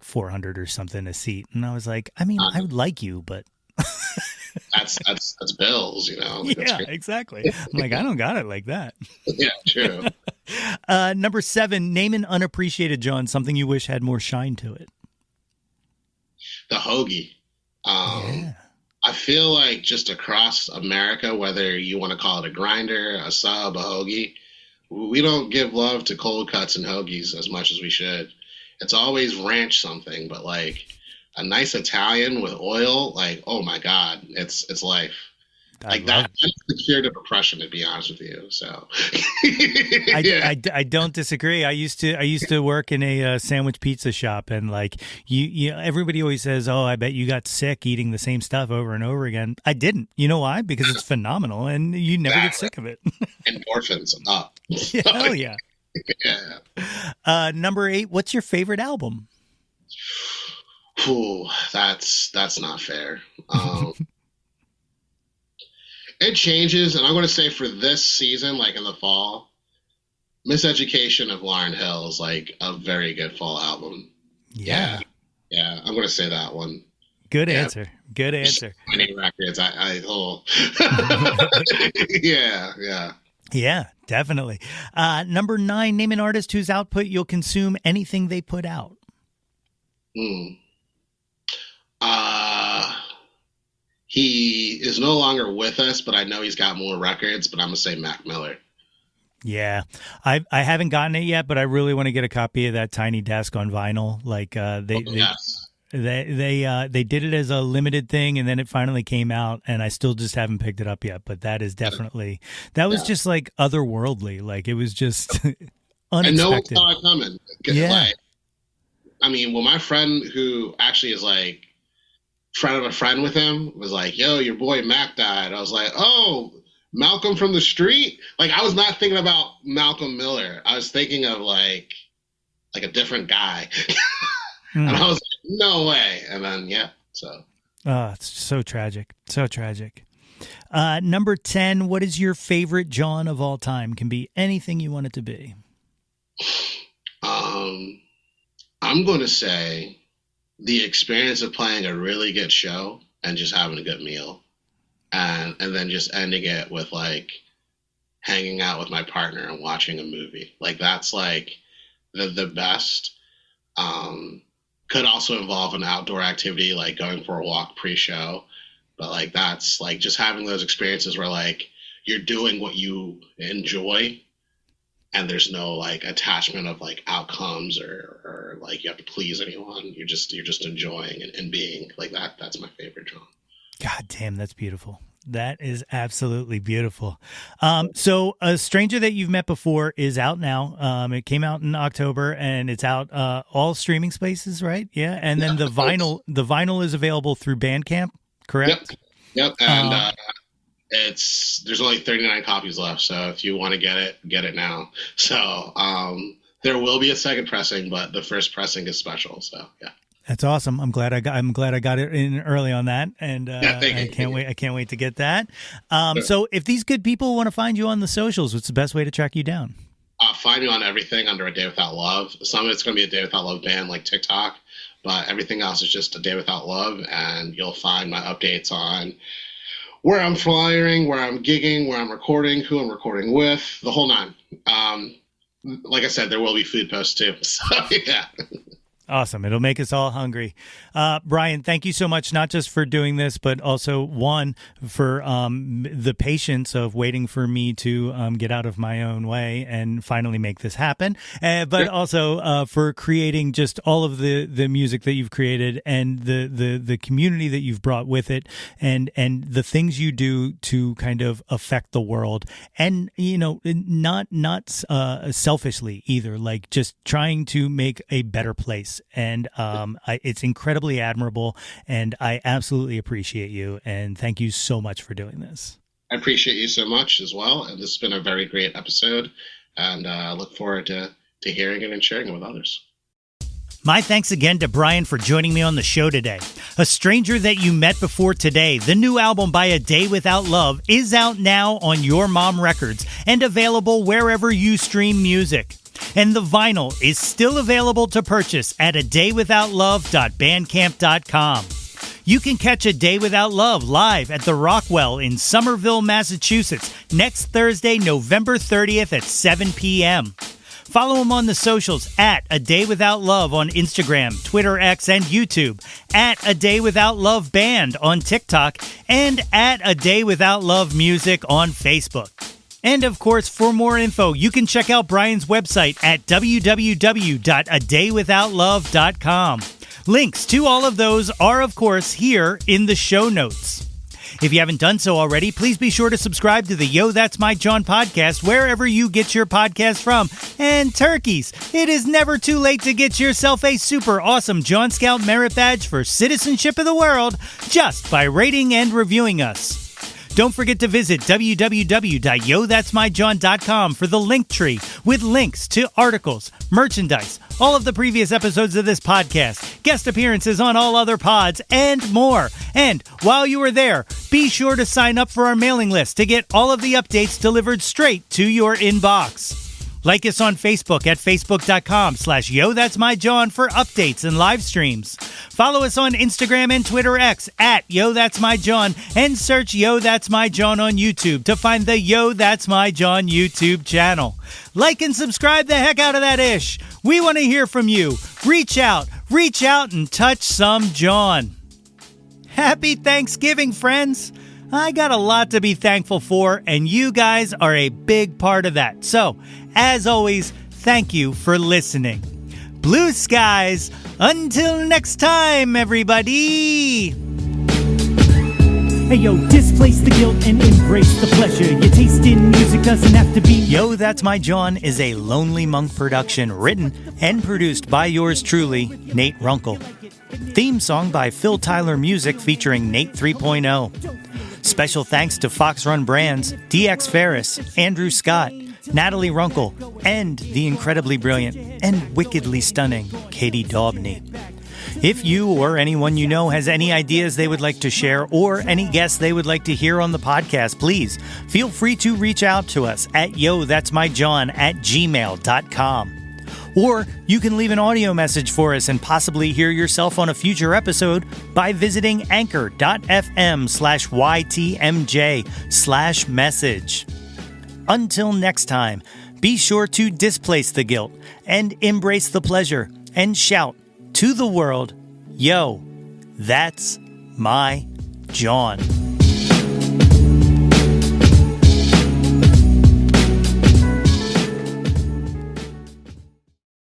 400 or something a seat, and I was like, I mean, I would like you, but. that's bills, you know. Like, yeah, exactly. I'm like, I don't got it like that. Yeah, true. Number 7, name an unappreciated Jawn, something you wish had more shine to it. The hoagie. I feel like just across America, whether you want to call it a grinder, a sub, a hoagie, we don't give love to cold cuts and hoagies as much as we should. It's always ranch something, but like a nice Italian with oil, like, oh my God, it's life. Like that's the cure to depression, to be honest with you. So I don't disagree. I used to work in a sandwich pizza shop, and like you everybody always says, oh, I bet you got sick eating the same stuff over and over again. I didn't. You know why? Because it's phenomenal, and you never get sick of it. Endorphins up. Hell yeah. Yeah. Number 8, what's your favorite album? Ooh, that's not fair. It changes, and I'm going to say for this season, like in the fall, Miseducation of Lauryn Hill is like a very good fall album. Yeah, I'm going to say that one. Good answer. Many records. Yeah, definitely. Number 9, name an artist whose output you'll consume anything they put out. He is no longer with us, but I know he's got more records, but I'm going to say Mac Miller. Yeah. I haven't gotten it yet, but I really want to get a copy of that Tiny Desk on vinyl. Like they did it as a limited thing, and then it finally came out, and I still just haven't picked it up yet, but that is definitely just like otherworldly. Like it was just unexpected. And no one saw it coming. Yeah. Like, I mean, well, my friend who actually is like friend of a friend with him was like, yo, your boy Mac died. I was like, oh, Malcolm from the street? Like, I was not thinking about Malcolm Miller. I was thinking of like like a different guy. And I was like, no way. And then, yeah, so. Oh, it's so tragic. So tragic. Number 10, what is your favorite Jawn of all time? Can be anything you want it to be. I'm going to say the experience of playing a really good show and just having a good meal. And then just ending it with like hanging out with my partner and watching a movie. Like that's like the best. Could also involve an outdoor activity like going for a walk pre-show. But like that's like just having those experiences where like you're doing what you enjoy and there's no like attachment of like outcomes or like you have to please anyone. You're just enjoying and being like that. That's my favorite Jawn. God damn, that's beautiful. That is absolutely beautiful. So A Stranger That You've Met Before is out now. It came out in October and it's out all streaming spaces, right? Yeah. And then the vinyl is available through Bandcamp, correct? Yep. And there's only 39 copies left, so if you want to get it now. So there will be a second pressing, but the first pressing is special. So yeah. That's awesome. I'm glad I got it in early on that, and I can't wait to get that. So if these good people want to find you on the socials, what's the best way to track you down? Find me on everything under A Day Without Love. Some of it's going to be A Day Without Love band like TikTok, but everything else is just A Day Without Love, and you'll find my updates on where I'm flyering, where I'm gigging, where I'm recording, who I'm recording with, the whole nine. Like I said, there will be food posts too. So yeah. Awesome. It'll make us all hungry. Brian, thank you so much, not just for doing this, but also for the patience of waiting for me to get out of my own way and finally make this happen. But also for creating just all of the music that you've created and the community that you've brought with it and the things you do to kind of affect the world. And, not selfishly either, like just trying to make a better place. And it's incredibly admirable, and I absolutely appreciate you. And thank you so much for doing this. I appreciate you so much as well. And this has been a very great episode, and I look forward to hearing it and sharing it with others. My thanks again to Brian for joining me on the show today. A Stranger That You Met Before Today, the new album by A Day Without Love, is out now on Your Mom Records and available wherever you stream music. And the vinyl is still available to purchase at adaywithoutlove.bandcamp.com. You can catch A Day Without Love live at the Rockwell in Somerville, Massachusetts, next Thursday, November 30th at 7 p.m. Follow him on the socials at A Day Without Love on Instagram, Twitter, X, and YouTube, at A Day Without Love Band on TikTok, and at A Day Without Love Music on Facebook. And of course, for more info, you can check out Brian's website at www.adaywithoutlove.com. Links to all of those are, of course, here in the show notes. If you haven't done so already, please be sure to subscribe to the Yo, That's My Jawn podcast wherever you get your podcast from. And turkeys, it is never too late to get yourself a super awesome Jawn Scout Merit Badge for Citizenship of the World just by rating and reviewing us. Don't forget to visit www.yothat'smyjawn.com for the link tree with links to articles, merchandise, all of the previous episodes of this podcast, guest appearances on all other pods, and more. And while you are there, be sure to sign up for our mailing list to get all of the updates delivered straight to your inbox. Like us on Facebook at facebook.com/YoThat'sMyJawn for updates and live streams. Follow us on Instagram and Twitter X at YoThat'sMyJawn and search Yo That's My Jawn on YouTube to find the Yo That's My Jawn YouTube channel. Like and subscribe the heck out of that ish. We want to hear from you. Reach out and touch some Jawn. Happy Thanksgiving, friends. I got a lot to be thankful for, and you guys are a big part of that. So, as always, thank you for listening. Blue skies. Until next time, everybody. Hey yo, displace the guilt and embrace the pleasure. Your taste in music doesn't have to be. Yo, That's My Jawn is a Lonely Monk production written and produced by yours truly, Nate Runkle. Theme song by Phil Tyler Music featuring Nate 3.0. Special thanks to Fox Run Brands, DX Ferris, Andrew Scott, Natalie Runkle, and the incredibly brilliant and wickedly stunning Katie Daubney. If you or anyone you know has any ideas they would like to share or any guests they would like to hear on the podcast, please feel free to reach out to us at yothat'smyjawn@gmail.com. Or you can leave an audio message for us and possibly hear yourself on a future episode by visiting anchor.fm/ytmj/message. Until next time, be sure to displace the guilt and embrace the pleasure and shout to the world, yo, that's my Jawn.